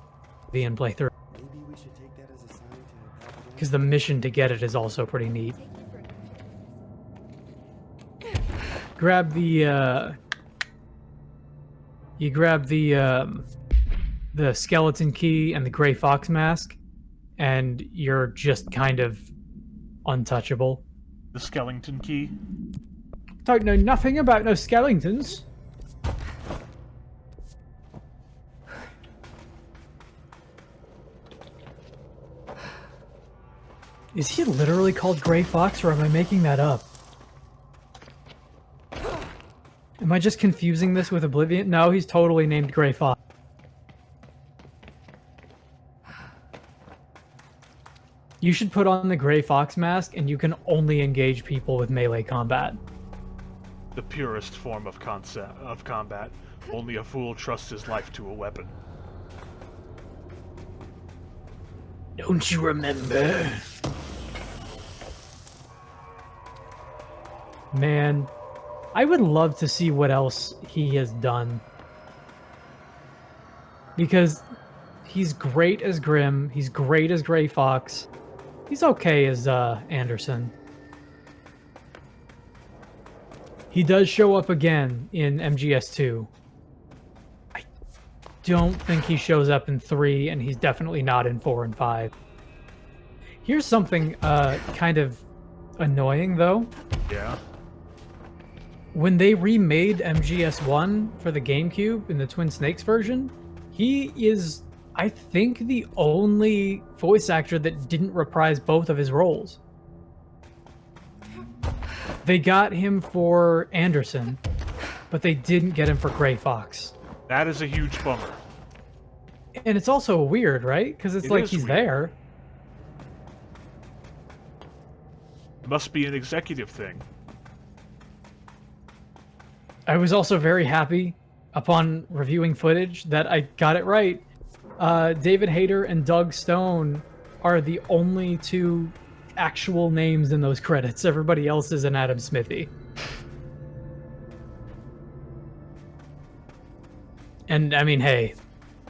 in playthrough, Maybe we should take that as a sign to Papa because the mission to get it is also pretty neat. Grab the you grab the skeleton key and the gray fox mask, and you're just kind of untouchable. The skeleton key. Don't know nothing about no skeletons. Is he literally called Gray Fox, or am I making that up? Am I just confusing this with Oblivion? No, he's totally named Gray Fox. You should put on the Gray Fox mask, and you can only engage people with melee combat. The purest form of combat. Only a fool trusts his life to a weapon. Don't you remember? Man, I would love to see what else he has done. Because he's great as Grimm, he's great as Gray Fox, he's okay as Anderson. He does show up again in MGS2. I don't think he shows up in 3, and he's definitely not in 4 and 5. Here's something kind of annoying, though. Yeah. When they remade MGS1 for the GameCube in the Twin Snakes version, he is, I think, the only voice actor that didn't reprise both of his roles. They got him for Anderson, but they didn't get him for Gray Fox. That is a huge bummer. And it's also weird, right? Because it's It like is he's weird. there. Must be an executive thing. I was also very happy upon reviewing footage that I got it right. David Hayter and Doug Stone are the only 2 actual names in those credits. Everybody else is an Adam Smithy. And I mean, hey,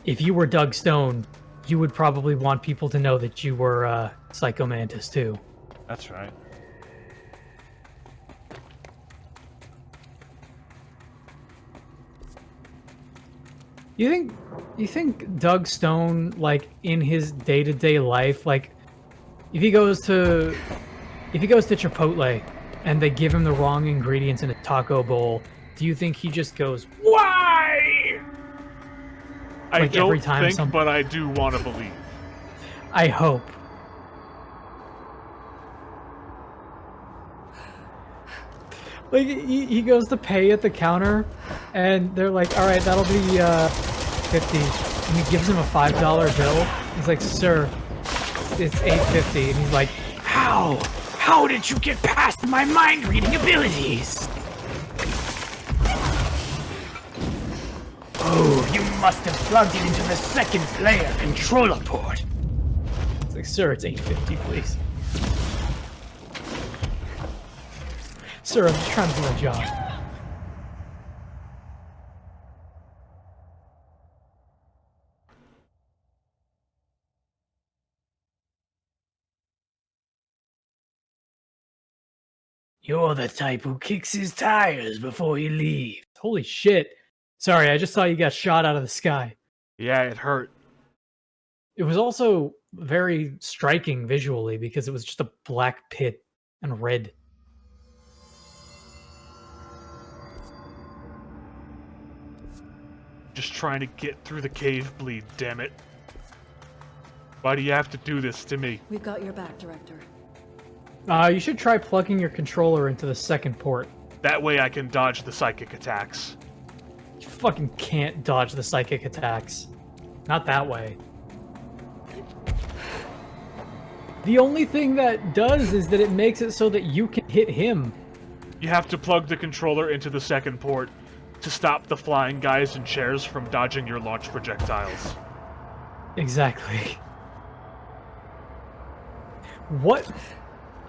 if you were Doug Stone, you would probably want people to know that you were Psycho Mantis too. That's right. You think Doug Stone, like, in his day-to-day life, like, if he goes to Chipotle and they give him the wrong ingredients in a taco bowl, do you think he just goes, "Why?" I Like, don't every time think, but I do want to believe. I hope. Like, he goes to pay at the counter, and they're like, all right, that'll be 50. And he gives him a $5 bill. He's like, sir, it's $8.50. And he's like, how? How did you get past my mind-reading abilities? Oh, you must have plugged it into the second player controller port. It's like, sir, it's $8.50, please. Sir, I'm just trying to do my job. You're the type who kicks his tires before he leaves. Holy shit. Sorry, I just saw you got shot out of the sky. Yeah, it hurt. It was also very striking visually because it was just a black pit and red. Just trying to get through the cave bleed, damn it. Why do you have to do this to me? We've got your back, Director. You should try plugging your controller into the second port. That way I can dodge the psychic attacks. You fucking can't dodge the psychic attacks. Not that way. The only thing that does is that it makes it so that you can hit him. You have to plug the controller into the second port to stop the flying guys and chairs from dodging your launch projectiles. Exactly. What?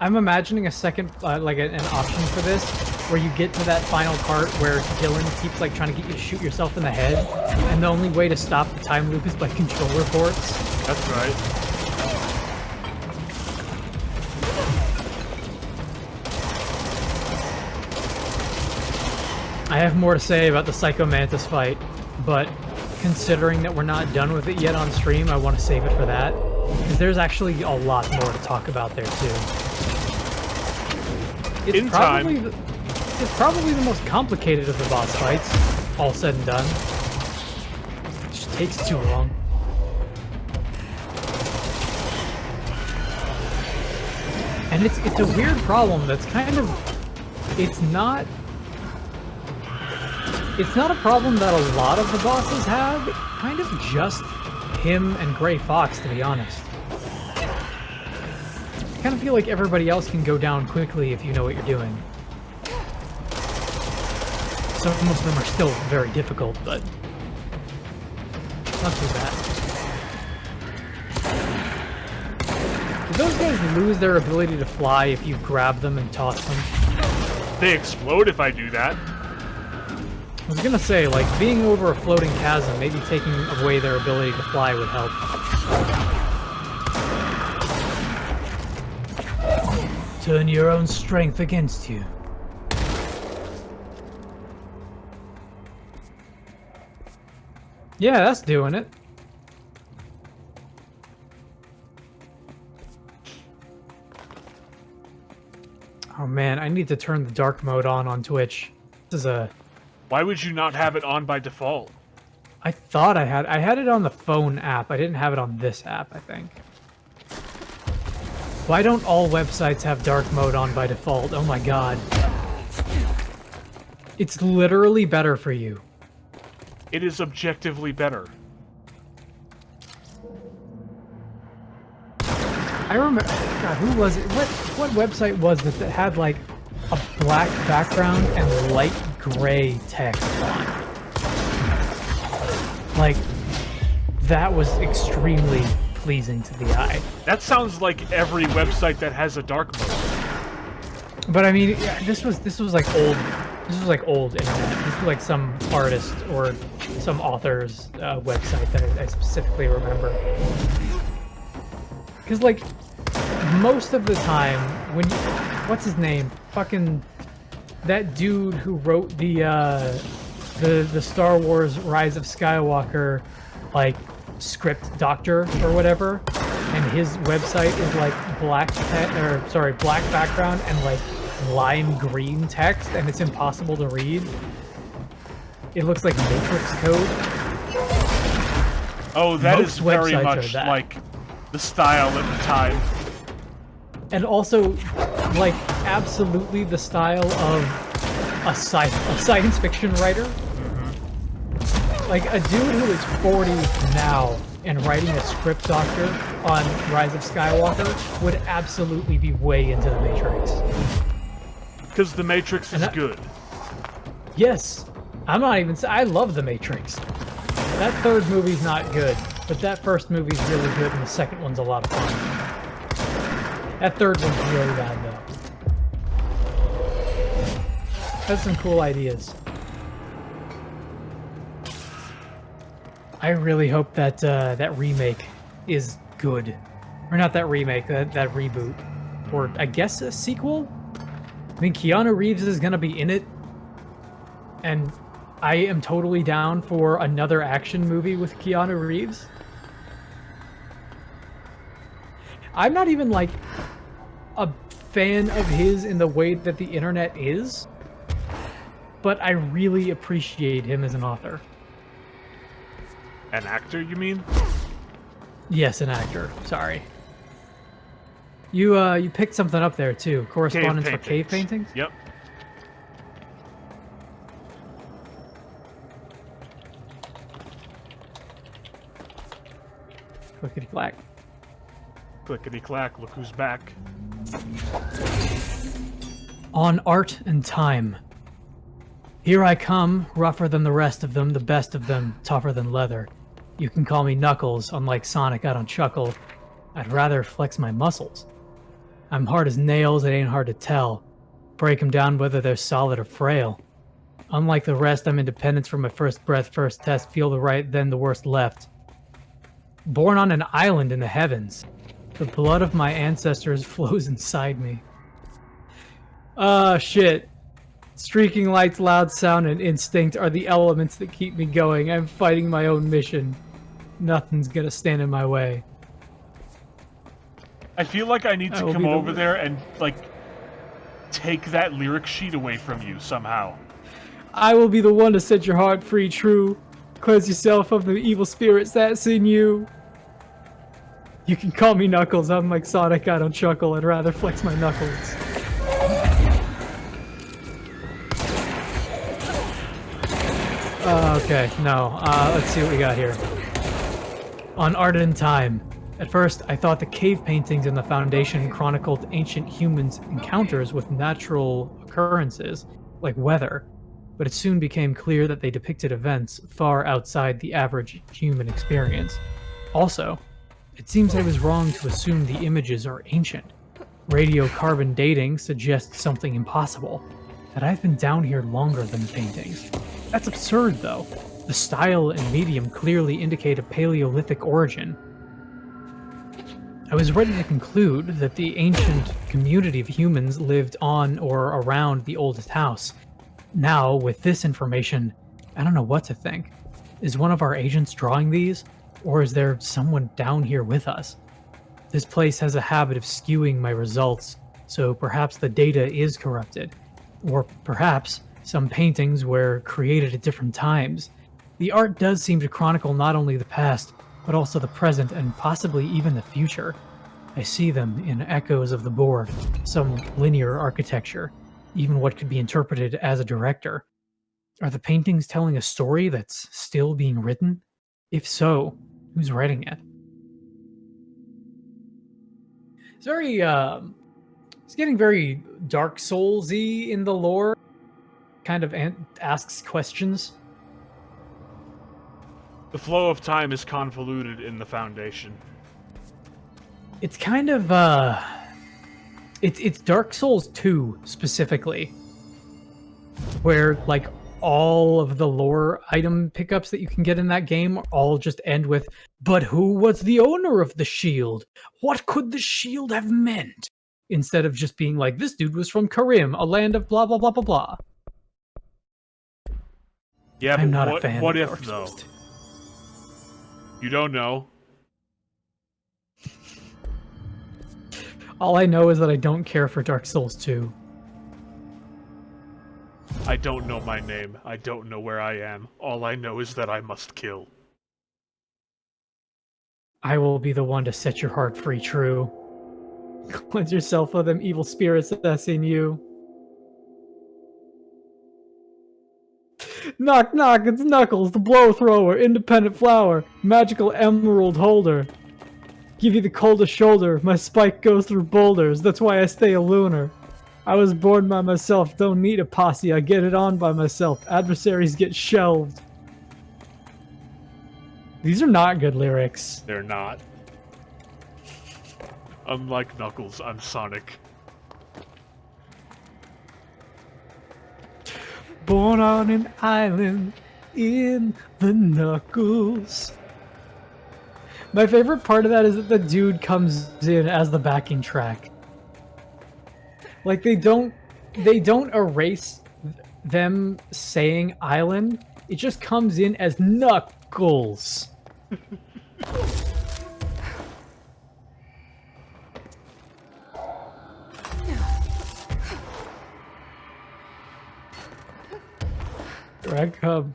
I'm imagining a second, like an option for this, where you get to that final part where Dylan keeps like trying to get you to shoot yourself in the head, and the only way to stop the time loop is by controller ports. That's right. I have more to say about the Psycho Mantis fight, but considering that we're not done with it yet on stream, I want to save it for that, because there's actually a lot more to talk about there too. It's probably the most complicated of the boss fights, all said and done. It just takes too long. And it's a weird problem that's kind of... It's not a problem that a lot of the bosses have. Kind of just him and Gray Fox, to be honest. I kind of feel like everybody else can go down quickly if you know what you're doing. So most of them are still very difficult, but not too bad. Do those guys lose their ability to fly if you grab them and toss them? They explode if I do that. I was gonna say, like, being over a floating chasm, maybe taking away their ability to fly would help. Turn your own strength against you. Yeah, that's doing it. Oh man, I need to turn the dark mode on Twitch. This is a... Why would you not have it on by default? I thought I had it on the phone app. I didn't have it on this app, I think. Why don't all websites have dark mode on by default? Oh my god. It's literally better for you. It is objectively better. I remember... God, who was it? What website was it that had, like, a black background and light gray text on it? Like, that was extremely pleasing to the eye. That sounds like every website that has a dark mode. But I mean, yeah, this was like old. This was like old internet. This was like some artist or some author's website that I specifically remember. Because like most of the time, when you, what's his name? Fucking that dude who wrote the Star Wars Rise of Skywalker, like, script doctor or whatever, and his website is like black background and like lime green text, and it's impossible to read. It looks like Matrix code. Oh, that Most is very websites much are that. like the style at the time. And also, like, absolutely the style of a science fiction writer. Like, a dude who is 40 now and writing a script doctor on Rise of Skywalker would absolutely be way into The Matrix. Because The Matrix is good. Yes. I'm not even... I love The Matrix. That third movie's not good, but that first movie's really good, and the second one's a lot of fun. That third one's really bad, though. Has some cool ideas. I really hope that that remake is good. Or not that remake, that reboot. Or, I guess, a sequel? I mean, Keanu Reeves is gonna be in it. And I am totally down for another action movie with Keanu Reeves. I'm not even, like, a fan of his in the way that the internet is. But I really appreciate him as an author. An actor, you mean? Yes, an actor. Sorry. You picked something up there too. Correspondence for cave paintings? Yep. Clickety clack. Clickety clack, look who's back. On art and time. Here I come, rougher than the rest of them, the best of them, tougher than leather. You can call me Knuckles, unlike Sonic, I don't chuckle. I'd rather flex my muscles. I'm hard as nails, it ain't hard to tell. Break 'em down whether they're solid or frail. Unlike the rest, I'm independent from my first breath, first test, feel the right, then the worst left. Born on an island in the heavens. The blood of my ancestors flows inside me. Shit. Streaking lights, loud sound, and instinct are the elements that keep me going. I'm fighting my own mission. Nothing's gonna stand in my way. I feel like I need to come over there and, like, take that lyric sheet away from you somehow. I will be the one to set your heart free, true. Cleanse yourself of the evil spirits that's in you. You can call me Knuckles. I'm like Sonic, I don't chuckle. I'd rather flex my knuckles. Okay, no. Let's see what we got here. On art and time. At first, I thought the cave paintings in the Foundation chronicled ancient humans' encounters with natural occurrences, like weather, but it soon became clear that they depicted events far outside the average human experience. Also, it seems I was wrong to assume the images are ancient. Radiocarbon dating suggests something impossible, that I've been down here longer than the paintings. That's absurd, though. The style and medium clearly indicate a Paleolithic origin. I was ready to conclude that the ancient community of humans lived on or around the oldest house. Now, with this information, I don't know what to think. Is one of our agents drawing these? Or is there someone down here with us? This place has a habit of skewing my results, so perhaps the data is corrupted. Or perhaps some paintings were created at different times. The art does seem to chronicle not only the past, but also the present and possibly even the future. I see them in echoes of the board, some linear architecture, even what could be interpreted as a director. Are the paintings telling a story that's still being written? If so, who's writing it? It's very, it's getting very Dark Souls-y in the lore. Kind of asks questions. The flow of time is convoluted in the Foundation. It's kind of, it's Dark Souls 2 specifically, where, like, all of the lore item pickups that you can get in that game all just end with, but who was the owner of the shield? What could the shield have meant? Instead of just being like, this dude was from Karim, a land of blah, blah, blah, blah, blah. Yeah, I'm but not a fan what of if, Dark though? Souls 2. You don't know. All I know is that I don't care for Dark Souls 2. I don't know my name. I don't know where I am. All I know is that I must kill. I will be the one to set your heart free, true. Cleanse yourself of them evil spirits that's in you. Knock, knock, it's Knuckles, the blow thrower, independent flower, magical emerald holder. Give you the coldest shoulder, my spike goes through boulders, that's why I stay a lunar. I was born by myself, don't need a posse, I get it on by myself, adversaries get shelved. These are not good lyrics. They're not. Unlike Knuckles, I'm Sonic. Born on an island in the Knuckles. My favorite part of that is that the dude comes in as the backing track. Like they don't erase them saying island. It just comes in as Knuckles. Drag Cub.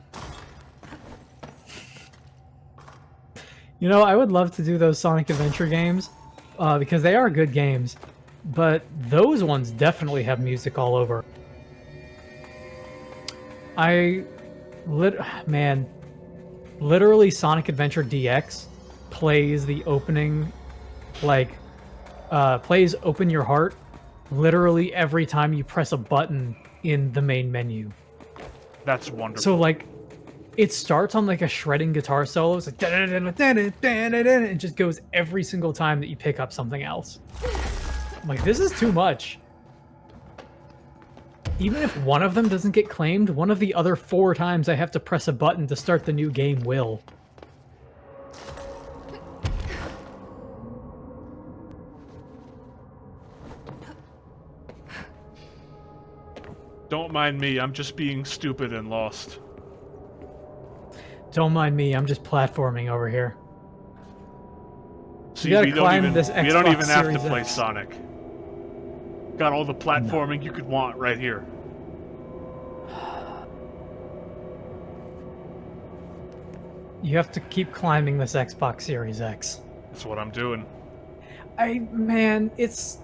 You know, I would love to do those Sonic Adventure games because they are good games, but those ones definitely have music all over. Literally Sonic Adventure DX plays the opening, plays Open Your Heart literally every time you press a button in the main menu. That's wonderful. So, like, it starts on, like, a shredding guitar solo. It's like, it just goes every single time that you pick up something else. I'm like, this is too much. Even if one of them doesn't get claimed, one of the other 4 times I have to press a button to start the new game will. Don't mind me, I'm just being stupid and lost. Don't mind me, I'm just platforming over here. See, gotta we don't climb even, this we don't Xbox even have to Series play X. Sonic. Got all the platforming you could want right here. You have to keep climbing this Xbox Series X. That's what I'm doing. It's...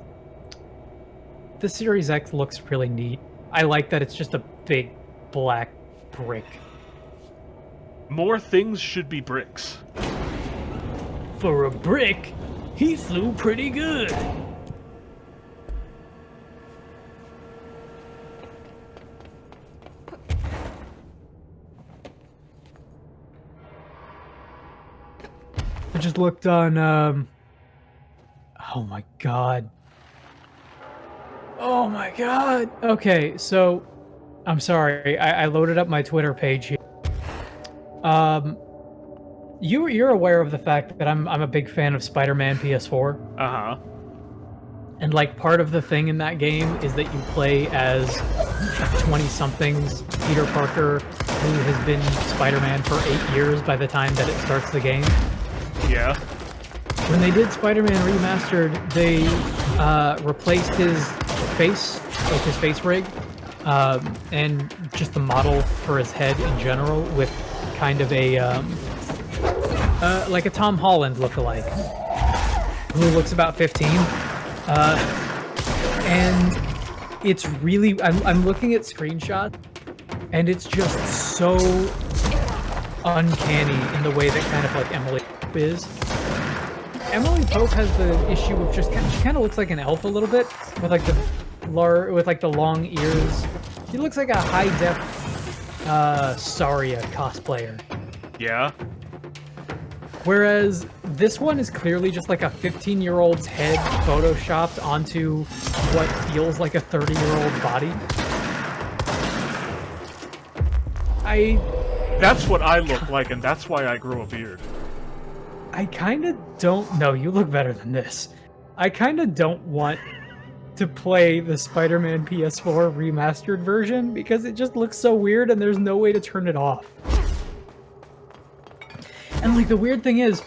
The Series X looks really neat. I like that it's just a big black brick. More things should be bricks. For a brick, he flew pretty good. I just looked on, oh my god. Oh my god. Okay, so I'm sorry. I loaded up my Twitter page here. You're aware of the fact that I'm a big fan of Spider-Man PS4. Uh-huh. And like part of the thing in that game is that you play as 20-somethings Peter Parker who has been Spider-Man for 8 years by the time that it starts the game. Yeah. When they did Spider-Man Remastered, they replaced his face, like his face rig, and just the model for his head in general with kind of a, like a Tom Holland lookalike, who looks about 15. And it's really, I'm looking at screenshots, and it's just so uncanny in the way that kind of like Emily Pope is. Emily Pope has the issue of just she kind of looks like an elf a little bit, with like the long ears. She looks like a high def Saria cosplayer. Yeah. Whereas this one is clearly just like a 15-year-old's head photoshopped onto what feels like a 30-year-old body. That's what I look like, and that's why I grew a beard. I kind of don't know. You look better than this. I kind of don't want to play the Spider-Man PS4 remastered version because it just looks so weird and there's no way to turn it off. And like the weird thing is,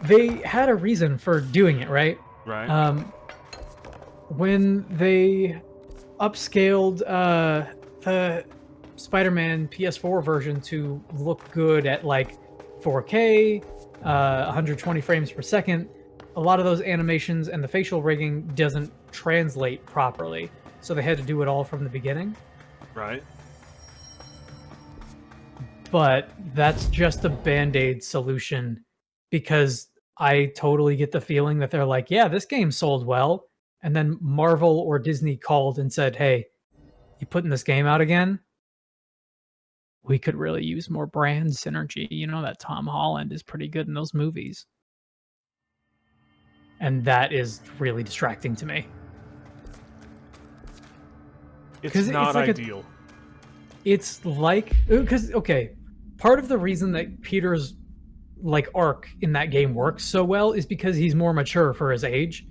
they had a reason for doing it, right? Right. When they upscaled the Spider-Man PS4 version to look good at like 4K, 120 frames per second, a lot of those animations and the facial rigging doesn't translate properly, so they had to do it all from the beginning. Right. but that's just a Band-Aid solution because I totally get the feeling that they're like, yeah, this game sold well. And then Marvel or Disney called and said, hey, you putting this game out again? We could really use more brand synergy. You know that Tom Holland is pretty good in those movies. And that is really distracting to me. It's not like ideal. It's like, because, okay, part of the reason that Peter's like arc in that game works so well is because he's more mature for his age.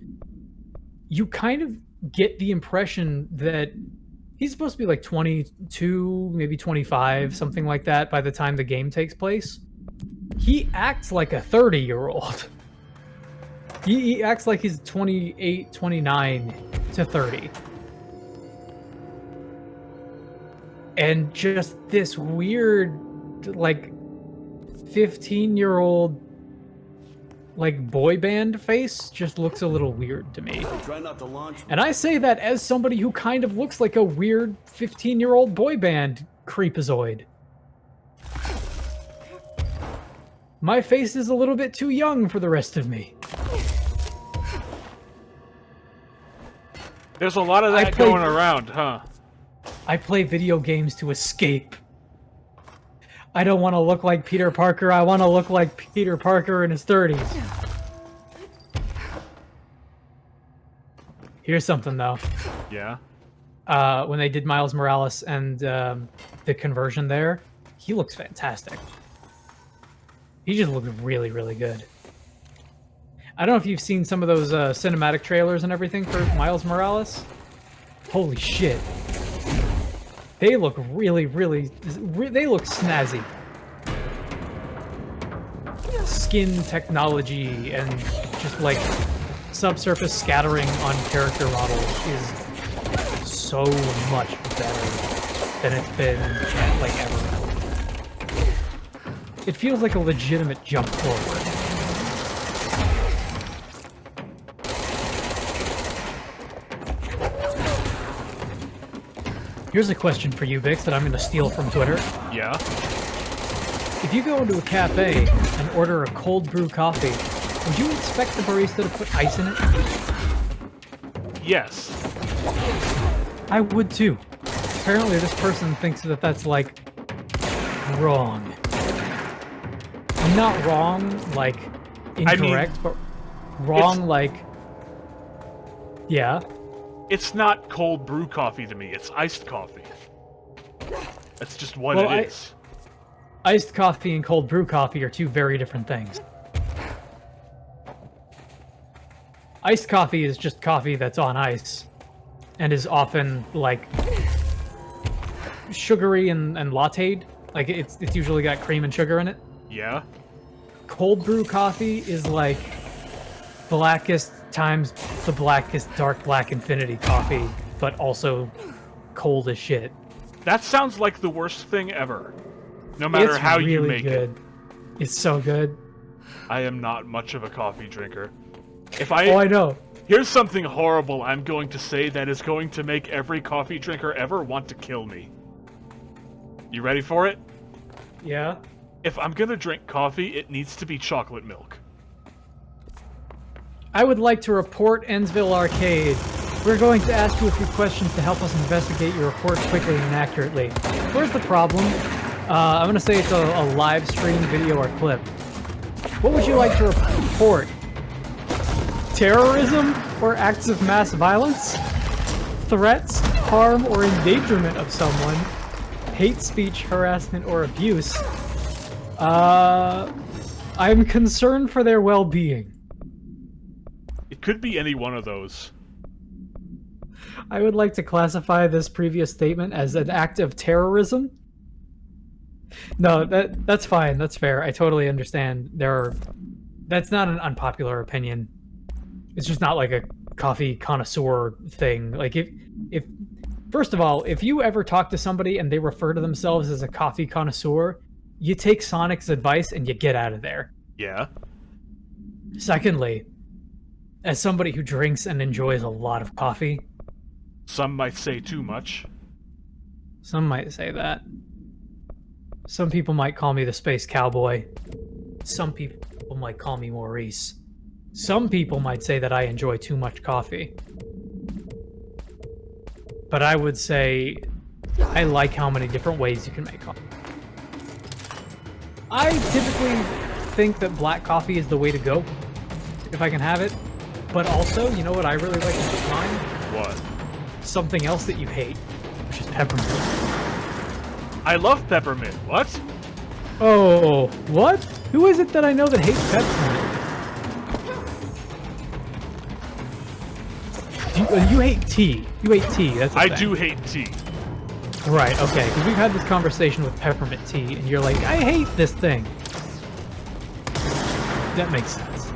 You kind of get the impression that he's supposed to be like 22, maybe 25, something like that by the time the game takes place. He acts like a 30-year-old. He acts like he's 28, 29 to 30. And just this weird, like, 15-year-old, like, boy band face just looks a little weird to me. Try not to launch. And I say that as somebody who kind of looks like a weird 15-year-old boy band creepazoid. My face is a little bit too young for the rest of me. There's a lot of that going around, huh? I play video games to escape. I don't want to look like Peter Parker. I want to look like Peter Parker in his 30s. Here's something, though. Yeah? When they did Miles Morales and the conversion there, he looks fantastic. He just looks really, really good. I don't know if you've seen some of those cinematic trailers and everything for Miles Morales. Holy shit. They look really, they look snazzy. Skin technology and just like subsurface scattering on character models is so much better than it's been like ever. It feels like a legitimate jump forward. Here's a question for you, Bix, that I'm going to steal from Twitter. Yeah? If you go into a cafe and order a cold brew coffee, would you expect the barista to put ice in it? Yes. I would too. Apparently this person thinks that that's, like, wrong. Not wrong, like, incorrect, but wrong, like... Yeah. It's not cold brew coffee to me, it's iced coffee. That's just what it is. Iced coffee and cold brew coffee are two very different things. Iced coffee is just coffee that's on ice, and is often, like, sugary and latte'd. Like, it's usually got cream and sugar in it. Yeah? Cold brew coffee is like blackest times the blackest dark black infinity coffee, but also cold as shit. That sounds like the worst thing ever. No matter how you make it. It's so good. I am not much of a coffee drinker. Oh, I know. Here's something horrible I'm going to say that is going to make every coffee drinker ever want to kill me. You ready for it? Yeah? If I'm gonna drink coffee, it needs to be chocolate milk. I would like to report EndsvilleArcade. We're going to ask you a few questions to help us investigate your report quickly and accurately. Where's the problem? I'm going to say it's a live stream video or clip. What would you like to report? Terrorism or acts of mass violence? Threats, harm, or endangerment of someone? Hate speech, harassment, or abuse? I'm concerned for their well-being. It could be any one of those. I would like to classify this previous statement as an act of terrorism. No, that's fine. That's fair. I totally understand. That's not an unpopular opinion. It's just not like a coffee connoisseur thing. Like if first of all, if you ever talk to somebody and they refer to themselves as a coffee connoisseur, you take Sonic's advice and you get out of there. Yeah. Secondly, as somebody who drinks and enjoys a lot of coffee, some might say too much. Some might say that. Some people might call me the Space Cowboy. Some people might call me Maurice. Some people might say that I enjoy too much coffee. But I would say I like how many different ways you can make coffee. I typically think that black coffee is the way to go, if I can have it. But also, you know what I really like to put mine? What? Something else that you hate, which is peppermint. I love peppermint. What? Oh, what? Who is it that I know that hates peppermint? You hate tea. You hate tea. That's a I thing. do hate tea. Right, okay, because we've had this conversation with peppermint tea, and you're like, I hate this thing. That makes sense.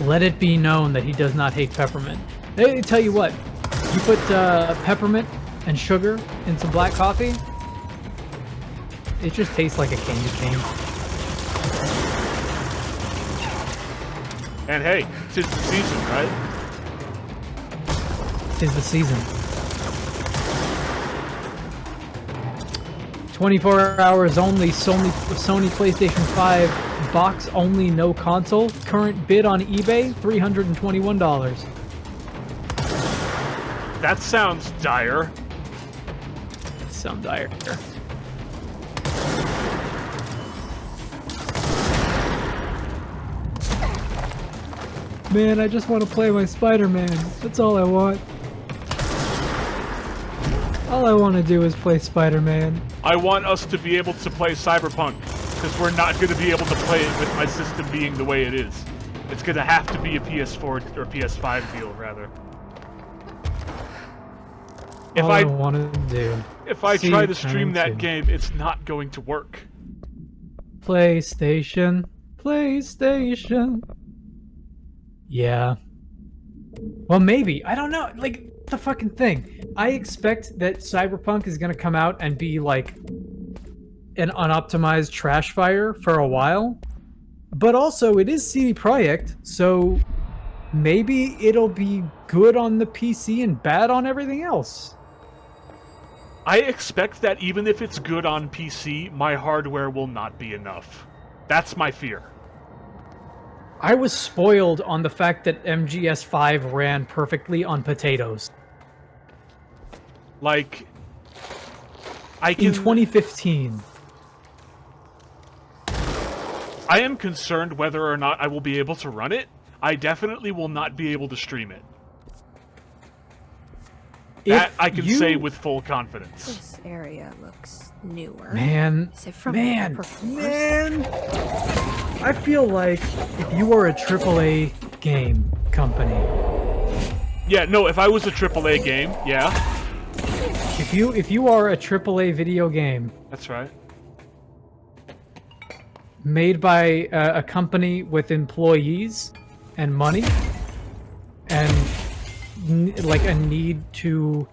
Let it be known that he does not hate peppermint. Hey, tell you what, you put peppermint and sugar in some black coffee, it just tastes like a candy cane. And hey, 'tis the season, right? 'Tis the season. 24 hours only, Sony PlayStation 5 box only, no console. Current bid on eBay, $321. That sounds dire. Some dire. Man, I just want to play my Spider-Man. That's all I want. All I want to do is play Spider-Man. I want us to be able to play Cyberpunk, because we're not going to be able to play it with my system being the way it is. It's going to have to be a PS4 or PS5 deal, rather. All I want to do. If I try to stream that game, it's not going to work. PlayStation. Yeah. Well, maybe. I don't know. Like, the fucking thing. I expect that Cyberpunk is going to come out and be like an unoptimized trash fire for a while. But also, it is CD Projekt, so maybe it'll be good on the PC and bad on everything else. I expect that even if it's good on PC, my hardware will not be enough. That's my fear. I was spoiled on the fact that MGS5 ran perfectly on potatoes. Like, I can... In 2015. I am concerned whether or not I will be able to run it. I definitely will not be able to stream it. That I can say with full confidence. This area looks newer. Man, Is it from man, Upper Floors? man! I feel like if you were a AAA game company... Yeah, no, if I was a AAA game, yeah. If you are a AAA video game... That's right. Made by a company with employees and money, and like a need to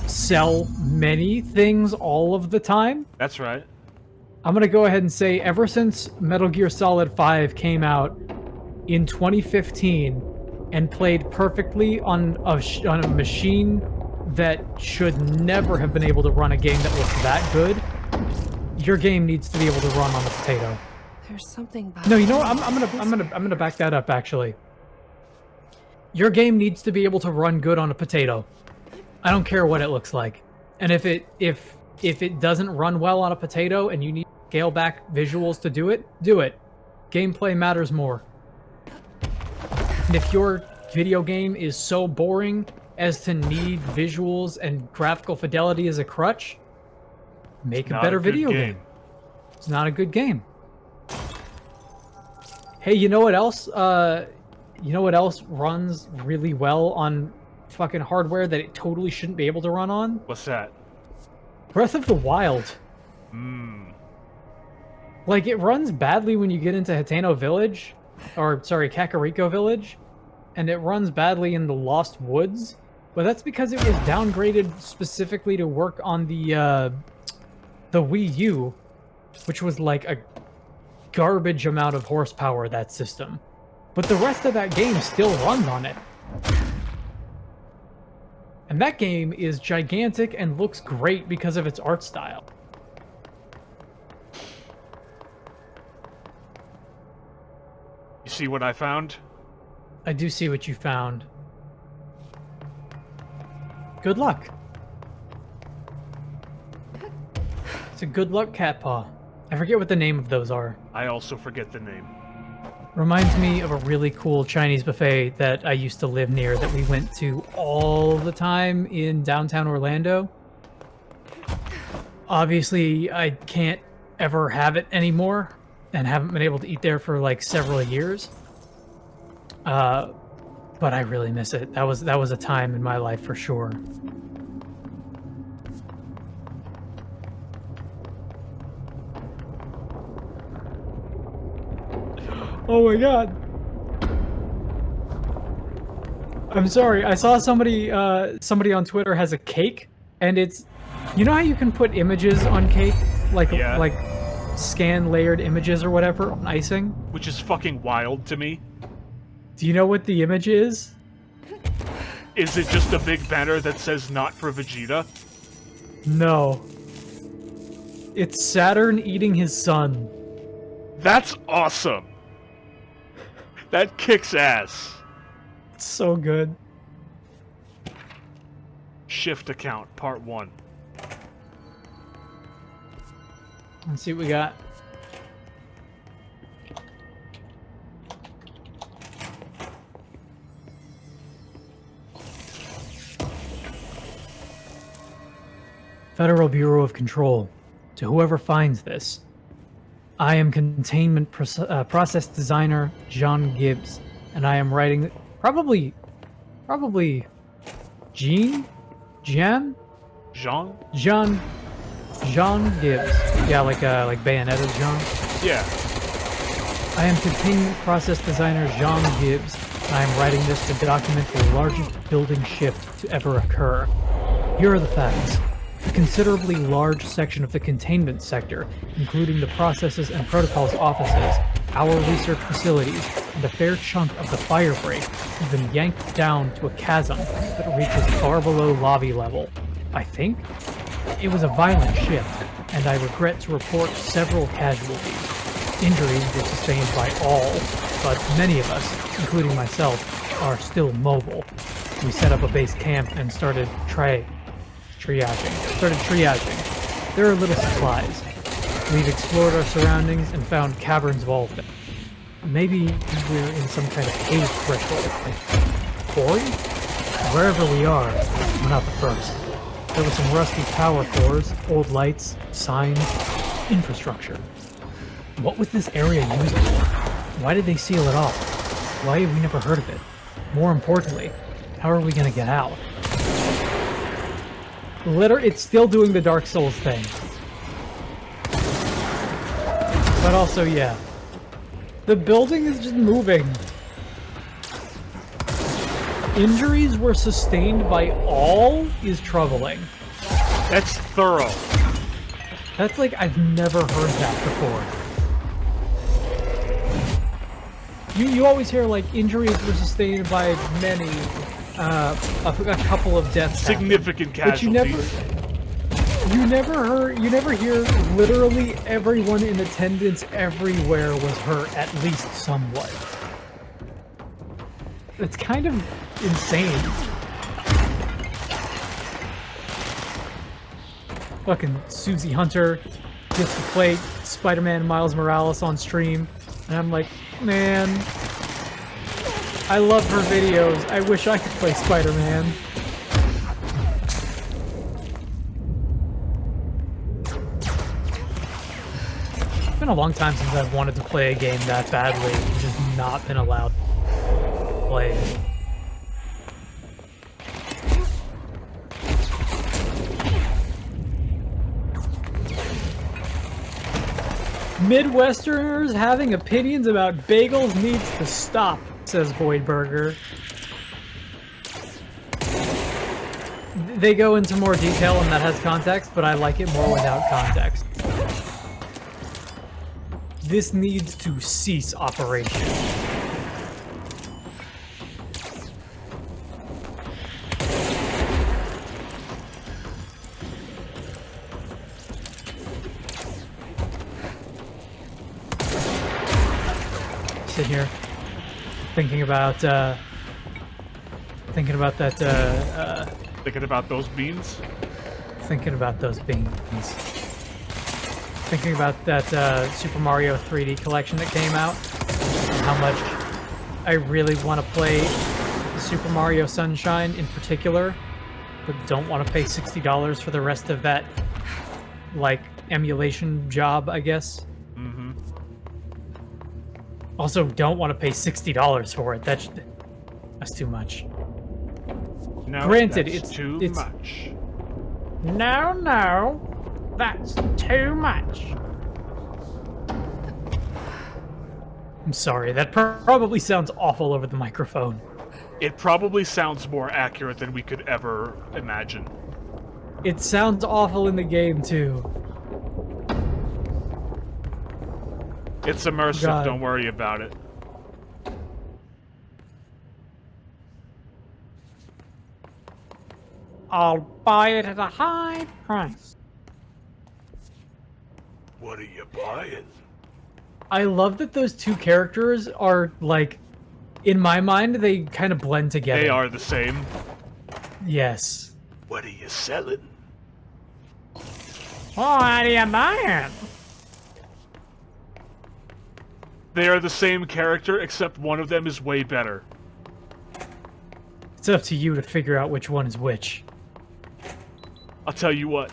sell many things all of the time. That's right. I'm gonna go ahead and say ever since Metal Gear Solid 5 came out in 2015 and played perfectly on a machine that should never have been able to run a game that was that good, your game needs to be able to run on a potato. There's something. No, you know what? I'm gonna back that up. Actually, your game needs to be able to run good on a potato. I don't care what it looks like, and if it doesn't run well on a potato and you need to scale back visuals to do it, do it. Gameplay matters more. And if your video game is so boring as to need visuals and graphical fidelity as a crutch, make a better video game. It's not a good game. Hey, you know what else? You know what else runs really well on fucking hardware that it totally shouldn't be able to run on? What's that? Breath of the Wild. Like, it runs badly when you get into Hateno Village, or sorry, Kakariko Village, and it runs badly in the Lost Woods, but that's because it was downgraded specifically to work on the Wii U, which was like a garbage amount of horsepower, that system. But the rest of that game still runs on it. And that game is gigantic and looks great because of its art style. You see what I found? I do see what you found. Good luck. It's a good luck cat paw. I forget what the name of those are. I also forget the name. Reminds me of a really cool Chinese buffet that I used to live near that we went to all the time in downtown Orlando. Obviously, I can't ever have it anymore and haven't been able to eat there for like several years. But I really miss it. That was a time in my life for sure. Oh my god. I'm sorry. I saw somebody on Twitter has a cake, and it's, you know how you can put images on cake, like Yeah. like scan layered images or whatever on icing? Which is fucking wild to me. Do you know what the image is? Is it just a big banner that says not for Vegeta? No. It's Saturn eating his son. That's awesome! That kicks ass. It's so good. Shift account, part 1. Let's see what we got. Federal Bureau of Control. To whoever finds this, I am containment process designer John Gibbs, and I am writing probably Jean Jean? Gibbs. Yeah, like Bayonetta Jean. Yeah. I am containment process designer Jean Gibbs, and I am writing this to document the largest building shift to ever occur. Here are the facts. A considerably large section of the containment sector, including the processes and protocols offices, our research facilities, and a fair chunk of the fire break, has been yanked down to a chasm that reaches far below lobby level. I think? It was a violent shift, and I regret to report several casualties. Injuries were sustained by all, but many of us, including myself, are still mobile. We set up a base camp and started triaging. There are little supplies. We've explored our surroundings and found caverns of all things. Maybe we're in some kind of cave threshold. Quarry? Wherever we are, we're not the first. There were some rusty power cores, old lights, signs, infrastructure. What was this area used for? Why did they seal it off? Why have we never heard of it? More importantly, how are we gonna get out? It's still doing the Dark Souls thing. But also, yeah. The building is just moving. Injuries were sustained by all is troubling. That's thorough. That's like, I've never heard that before. You always hear like injuries were sustained by many, a couple of deaths. Significant happened. casualties. But you never hear literally everyone in attendance everywhere was hurt at least somewhat. It's kind of insane. Fucking Susie Hunter gets to play Spider-Man Miles Morales on stream, and I'm like, man, I love her videos. I wish I could play Spider-Man. It's been a long time since I've wanted to play a game that badly and just not been allowed to play it. Midwesterners having opinions about bagels needs to stop, says Voidburger. They go into more detail and that has context, but I like it more without context. This needs to cease operation. sit here thinking about that. Thinking about those beans? Thinking about those beans. Thinking about that Super Mario 3D collection that came out. And how much I really want to play Super Mario Sunshine in particular, but don't want to pay $60 for the rest of that, like, emulation job, I guess. Mm-hmm. Also, don't want to pay $60 for it. That's too much. No, Granted, that's too much. No, that's too much. I'm sorry, that probably sounds awful over the microphone. It probably sounds more accurate than we could ever imagine. It sounds awful in the game, too. It's immersive, God. Don't worry about it. I'll buy it at a high price. What are you buying? I love that those two characters are, like, in my mind, they kind of blend together. They are the same. Yes. What are you selling? What are you buying? They are the same character, except one of them is way better. It's up to you to figure out which one is which. I'll tell you what.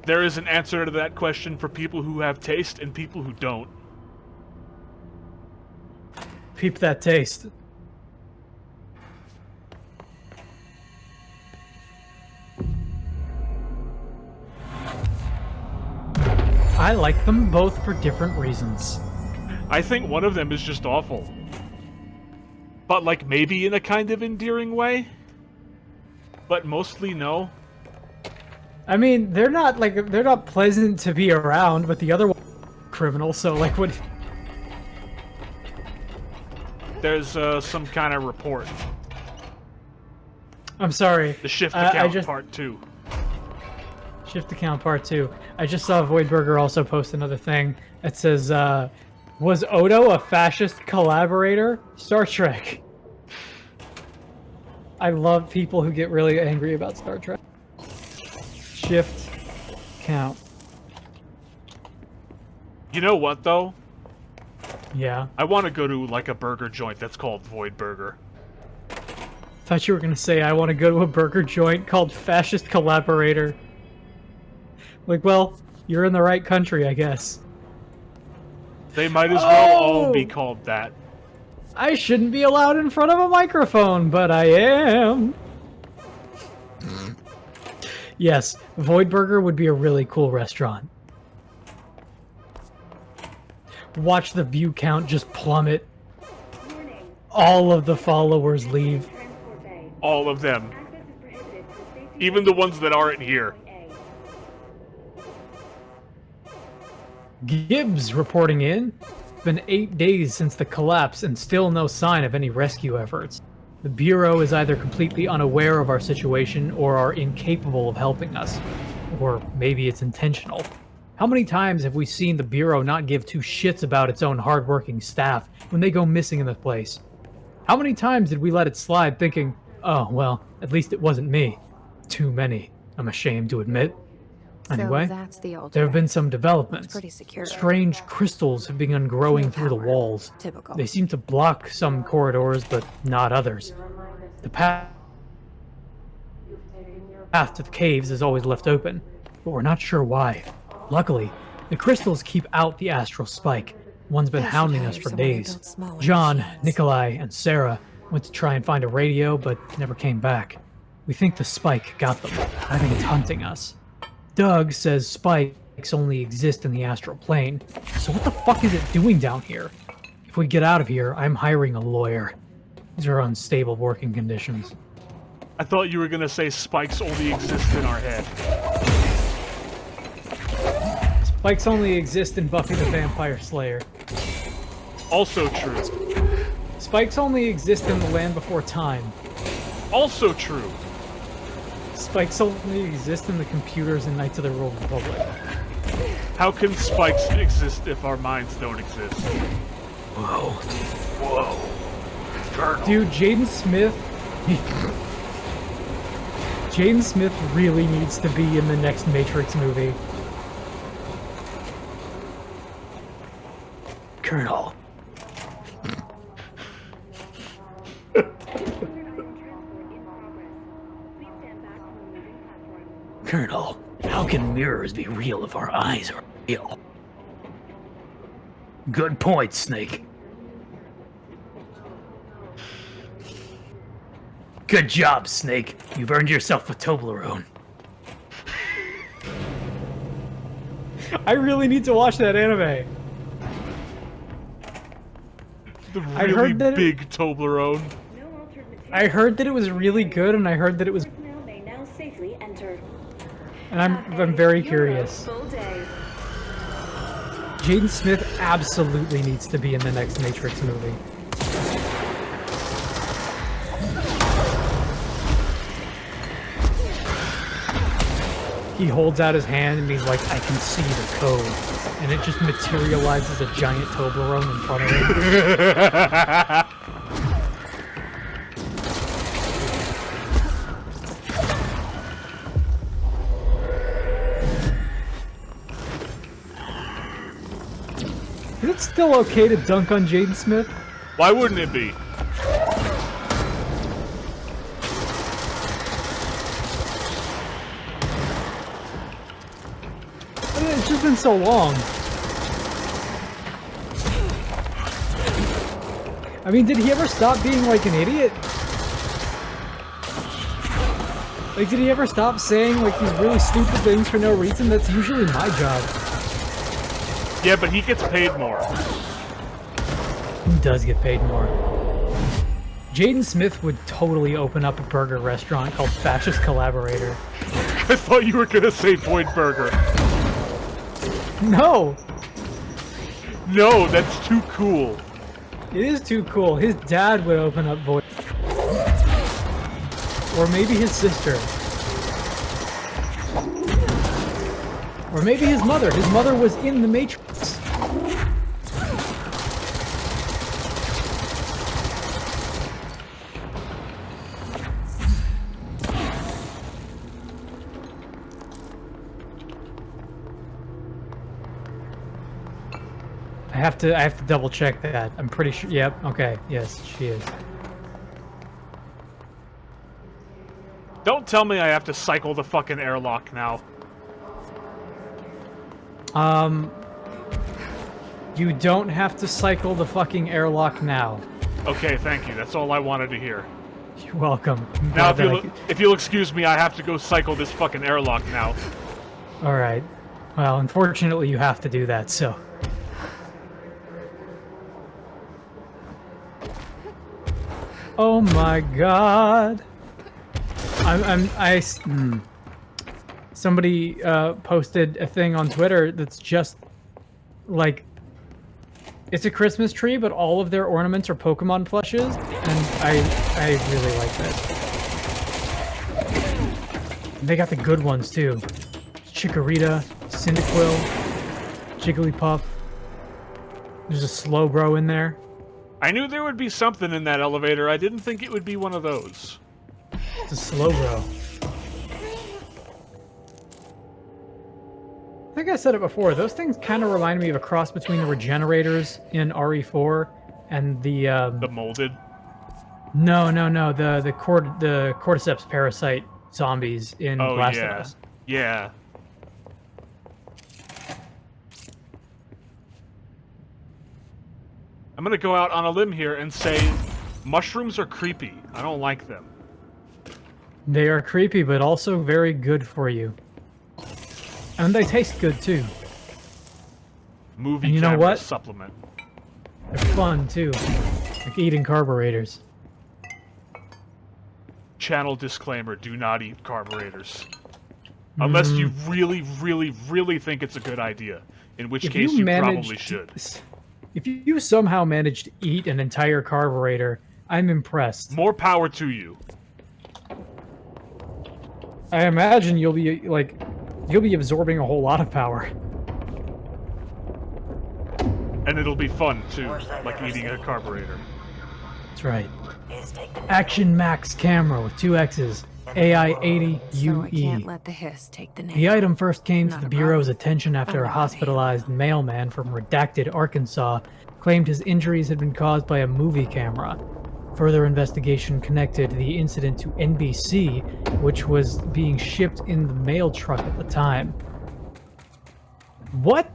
There is an answer to that question for people who have taste and people who don't. Peep that taste. I like them both for different reasons. I think one of them is just awful. But, like, maybe in a kind of endearing way? But mostly no. I mean, they're not pleasant to be around, but the other one criminal, so like what There's some kind of report. I'm sorry. The shift account part 2. Shift account part 2. I just saw Voidburger also post another thing. It says, was Odo a fascist collaborator? Star Trek. I love people who get really angry about Star Trek. Shift count. You know what, though? Yeah. I want to go to, like, a burger joint that's called Void Burger. Thought you were gonna say I want to go to a burger joint called Fascist Collaborator. Like, well, you're in the right country, I guess. They might as well all be called that. I shouldn't be allowed in front of a microphone, but I am. Yes, Void Burger would be a really cool restaurant. Watch the view count just plummet. All of the followers leave. All of them. Even the ones that aren't here. Gibbs reporting in. It's been 8 days since the collapse and still no sign of any rescue efforts. The Bureau is either completely unaware of our situation or are incapable of helping us. Or maybe it's intentional. How many times have we seen the Bureau not give two shits about its own hardworking staff when they go missing in the place? How many times did we let it slide thinking, oh, well, at least it wasn't me? Too many, I'm ashamed to admit. Anyway, so that's the old there have been some developments. pretty secure. Strange crystals have begun growing through the walls. Typical. They seem to block some corridors, but not others. The path to the caves is always left open, but we're not sure why. Luckily, the crystals keep out the astral spike. One's been hounding us for days. John, Nikolai, and Sarah went to try and find a radio, but never came back. We think the spike got them. I think it's hunting us. Doug says spikes only exist in the astral plane. So what the fuck is it doing down here? If we get out of here, I'm hiring a lawyer. These are unstable working conditions. I thought you were gonna say spikes only exist in our head. Spikes only exist in Buffy the Vampire Slayer. Also true. Spikes only exist in The Land Before Time. Also true. Spikes only exist in the computers in Knights of the Old Republic. How can spikes exist if our minds don't exist? Whoa. Whoa. Colonel. Dude, Jaden Smith... Jaden Smith really needs to be in the next Matrix movie. Colonel. Colonel, how can mirrors be real if our eyes are real? Good point, Snake. Good job, Snake. You've earned yourself a Toblerone. I really need to watch that anime. The I really heard that big Toblerone. I heard that it was really good, and I heard that it was... And I'm very curious. Jaden Smith absolutely needs to be in the next Matrix movie. He holds out his hand and he's like, I can see the code. And it just materializes a giant Toblerone in front of him. Is it still okay to dunk on Jaden Smith? Why wouldn't it be? It's just been so long. I mean, did he ever stop being like an idiot? Like, did he ever stop saying like these really stupid things for no reason? That's usually my job. Yeah, but he gets paid more. He does get paid more. Jaden Smith would totally open up a burger restaurant called Fascist Collaborator. I thought you were gonna say Void Burger. No! No, that's too cool. It is too cool. His dad would open up Void. Or maybe his sister. Or maybe his mother. His mother was in the Matrix. I have to double check that. I'm pretty sure. Yep. Okay. Yes, she is. Don't tell me I have to cycle the fucking airlock now. You don't have to cycle the fucking airlock now. Okay, thank you. That's all I wanted to hear. You're welcome. I'm Now, glad if you'll excuse me, I have to go cycle this fucking airlock now. All right. Well, unfortunately, you have to do that. So. Oh my God. Somebody posted a thing on Twitter that's just like, it's a Christmas tree, but all of their ornaments are Pokemon plushes, and I really like that. And they got the good ones too. Chikorita, Cyndaquil, Jigglypuff. There's a Slowbro in there. I knew there would be something in that elevator. I didn't think it would be one of those. It's a Slowbro. I think I said it before. Those things kind of remind me of a cross between the Regenerators in RE4 and the molded. No, the Cordyceps parasite zombies in Last of Us. Yeah. I'm gonna go out on a limb here and say mushrooms are creepy. I don't like them. They are creepy, but also very good for you. And they taste good, too. Movie and you know what? Supplement. They're fun, too. Like eating carburetors. Channel disclaimer, do not eat carburetors. Unless you really, really, really think it's a good idea. In which case you probably should. If you somehow manage to eat an entire carburetor, I'm impressed. More power to you. I imagine you'll be absorbing a whole lot of power. And it'll be fun, too, like eating a carburetor. That's right. Action Max camera with 2 X's. AI-80 So I can't UE. let the hiss take the name. The item first came to Not the a Bureau's problem. attention after a I'm not hospitalized mailman from redacted Arkansas claimed his injuries had been caused by a movie camera. Further investigation connected the incident to NBC, which was being shipped in the mail truck at the time. What?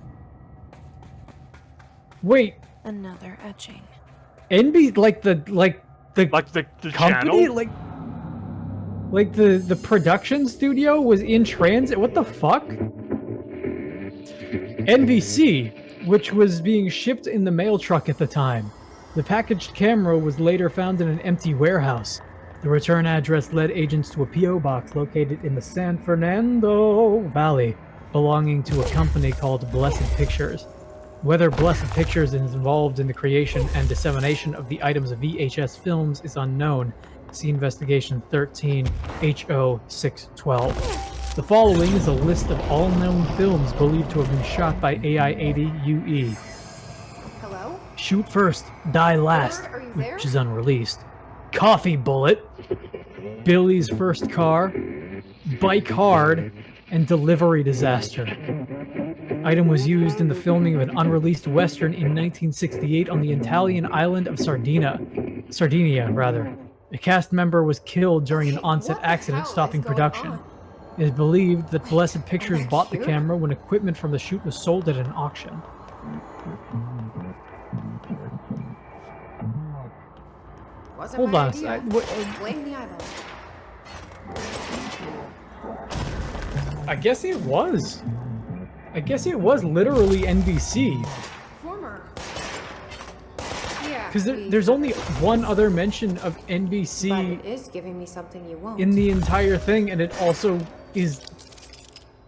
Wait, Another etching. like the Like the company, channel? like the production studio was in transit. What the fuck? NBC, which was being shipped in the mail truck at the time. The packaged camera was later found in an empty warehouse. The return address led agents to a P.O. box located in the San Fernando Valley, belonging to a company called Blessed Pictures. Whether Blessed Pictures is involved in the creation and dissemination of the items of VHS films is unknown. See Investigation 13 HO 612. The following is a list of all known films believed to have been shot by AI-80 UE. Hello? Shoot First, Die Last, Are you there? which is unreleased. Coffee Bullet, Billy's First Car, Bike Hard, and Delivery Disaster. Item was used in the filming of an unreleased Western in 1968 on the Italian island of Sardinia. A cast member was killed during an on-set What the accident hell stopping is going production. on? It is believed that Blessed Pictures that bought the cute? camera when equipment from the shoot was sold at an auction. Wasn't Hold my on. idea. What, Blame the eyeball. I guess it was. I guess it was literally NBC. Former. Yeah. Because we- there's only one other mention of But NBC it is giving me something you won't. in the entire thing, and it also is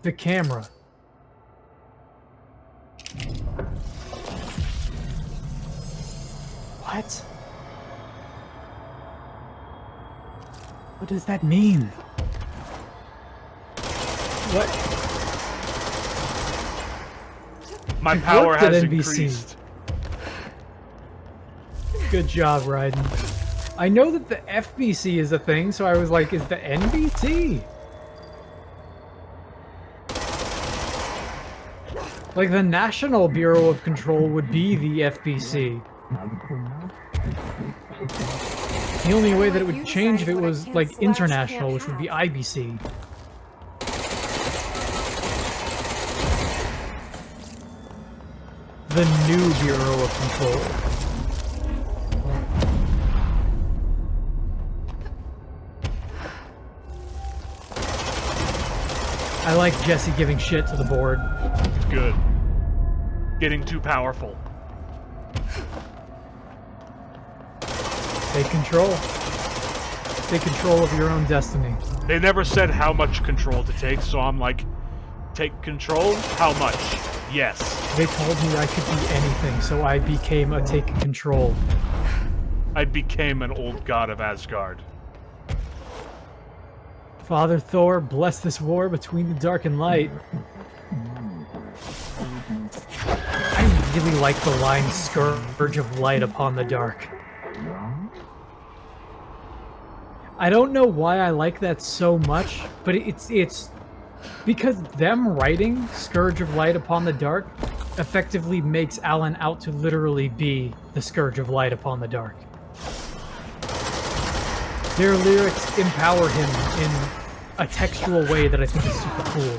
the camera. What? What does that mean? What? My You've power worked at has NBC. increased. Good job, Raiden. I know that the FBC is a thing, so I was like, is the NBC? Like, the National Bureau of Control would be the FBC. The only way that it would change if it was, like, international, which would be IBC. The new Bureau of Control. I like Jesse giving shit to the board. Good. Getting too powerful. Take control. Take control of your own destiny. They never said how much control to take, so I'm like, take control? How much? Yes. They told me I could be anything, so I became a take control. I became an old god of Asgard. Father Thor, bless this war between the dark and light. I really like the line "Scourge of light upon the dark." I don't know why I like that so much, but it's because them writing "Scourge of light upon the dark" effectively makes Alan out to literally be the Scourge of light upon the dark. Their lyrics empower him in a textual way that I think is super cool.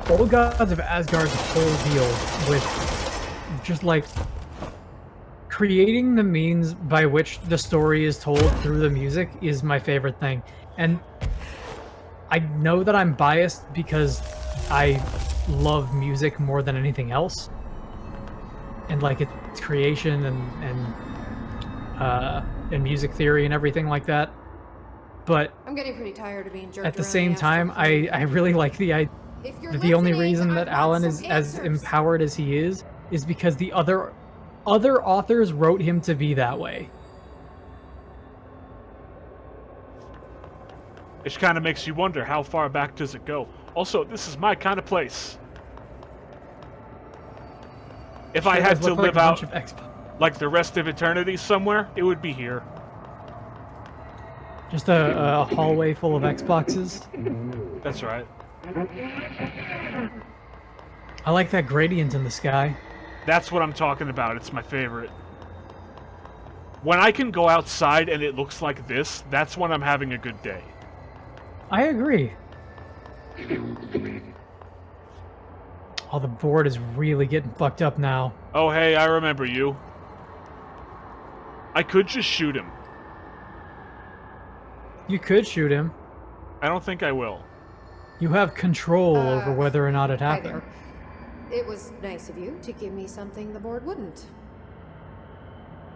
Old Gods of Asgard's whole deal with just like creating the means by which the story is told through the music is my favorite thing. And I know that I'm biased because I love music more than anything else. And like its creation and music theory and everything like that. but I'm getting pretty tired of being jerked at the around same astral time, plane. I really like the idea. If you're The only listening, reason I that want Alan is some as answers. empowered as he is because the other authors wrote him to be that way. It kind of makes you wonder, how far back does it go? Also, this is my kind of place. If I Sure had does to look like live a bunch out of Xbox. like the rest of eternity somewhere, it would be here. Just a hallway full of Xboxes. That's right. I like that gradient in the sky. That's what I'm talking about. It's my favorite. When I can go outside and it looks like this, that's when I'm having a good day. I agree. Oh, the board is really getting fucked up now. Oh, hey, I remember you. I could just shoot him. You could shoot him. I don't think I will. You have control over whether or not it Hi happened. there. It was nice of you to give me something the board wouldn't.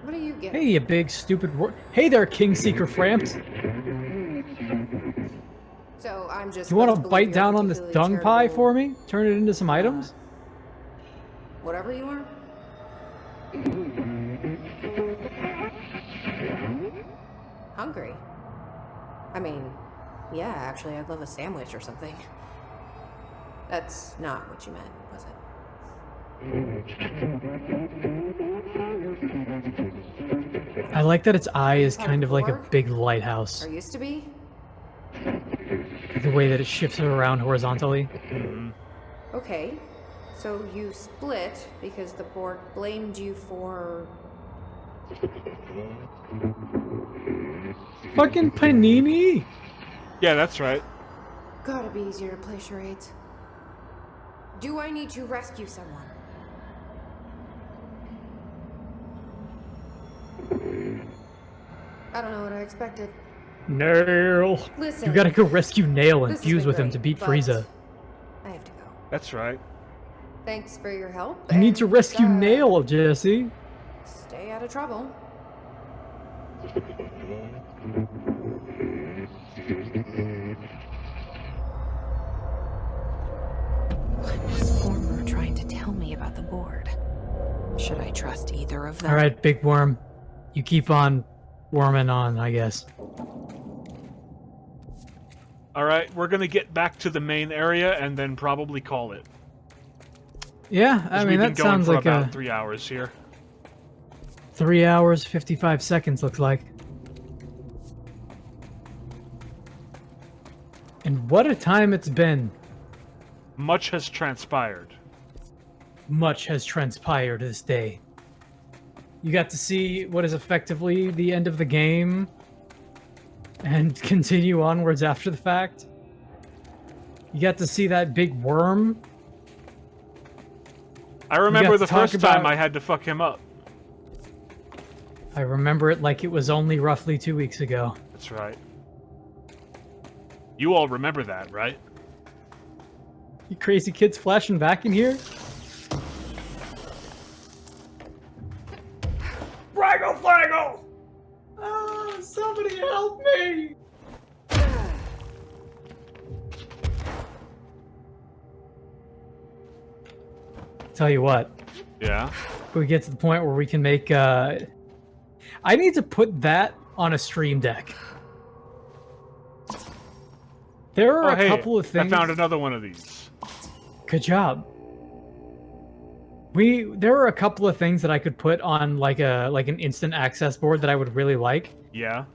What do you get? Hey, you big stupid Hey there, King Seeker Framps. So I'm just. You want supposed to believe bite you're down on this particularly dung pie charitable- for me? Turn it into some items? Whatever you are. Hungry? I mean, yeah, actually, I'd love a sandwich or something. That's not what you meant, was it? I like that its eye is Part kind of of the like a board? big lighthouse. Or used to be? The way that it shifts around horizontally. Okay. So you split because the board blamed you for. Fucking Panini! Yeah, that's right. Gotta be easier to play charades. Do I need to rescue someone? I don't know what I expected. Nail! Listen. You gotta go rescue Nail and this has fuse been with him great, to beat but Frieza. I have to go. That's right. Thanks for your help. You need to and, rescue Nail, Jesse. Stay out of trouble. What was Former trying to tell me about the board? Should I trust either of them? Alright, Big Worm. You keep on worming on, I guess. Alright, we're gonna get back to the main area and then probably call it. Yeah, 'Cause I mean, we've been that going sounds for like about a 3 hours here. 3 hours, 55 seconds, looks like. And what a time it's been. Much has transpired. Much has transpired this day. You got to see what is effectively the end of the game and continue onwards after the fact. You got to see that big worm. I remember to the talk first time about- I had to fuck him up. I remember it like it was only roughly 2 weeks ago. That's right. You all remember that, right? You crazy kids flashing back in here? Fraggle Flaggle! Ah, somebody help me! Tell you what, Yeah. if we get to the point where we can make, I need to put that on a stream deck. There are Oh, a hey, couple of things. I found another one of these. Good job. There are a couple of things that I could put on like an instant access board that I would really like. Yeah.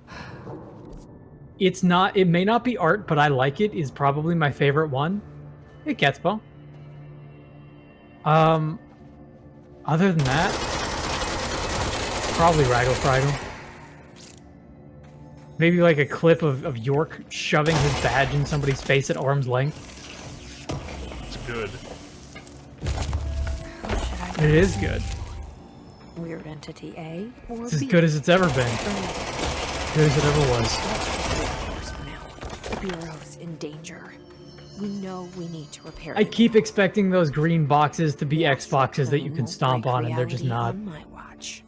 It may not be art, but I like it, is probably my favorite one. Hey, Gatspo. Other than that, probably Raggle Fraggle. Maybe like a clip of York shoving his badge in somebody's face at arm's length. It's good. What should I It is good. Weird Entity A or It's as B? good as it's ever been. Good as it ever was. Let's just for now. The Bureau's in danger. We know we need to repair I it. keep expecting those green boxes to be Watch Xboxes that you Plan can won't stomp break on, and they're just reality not. on my watch.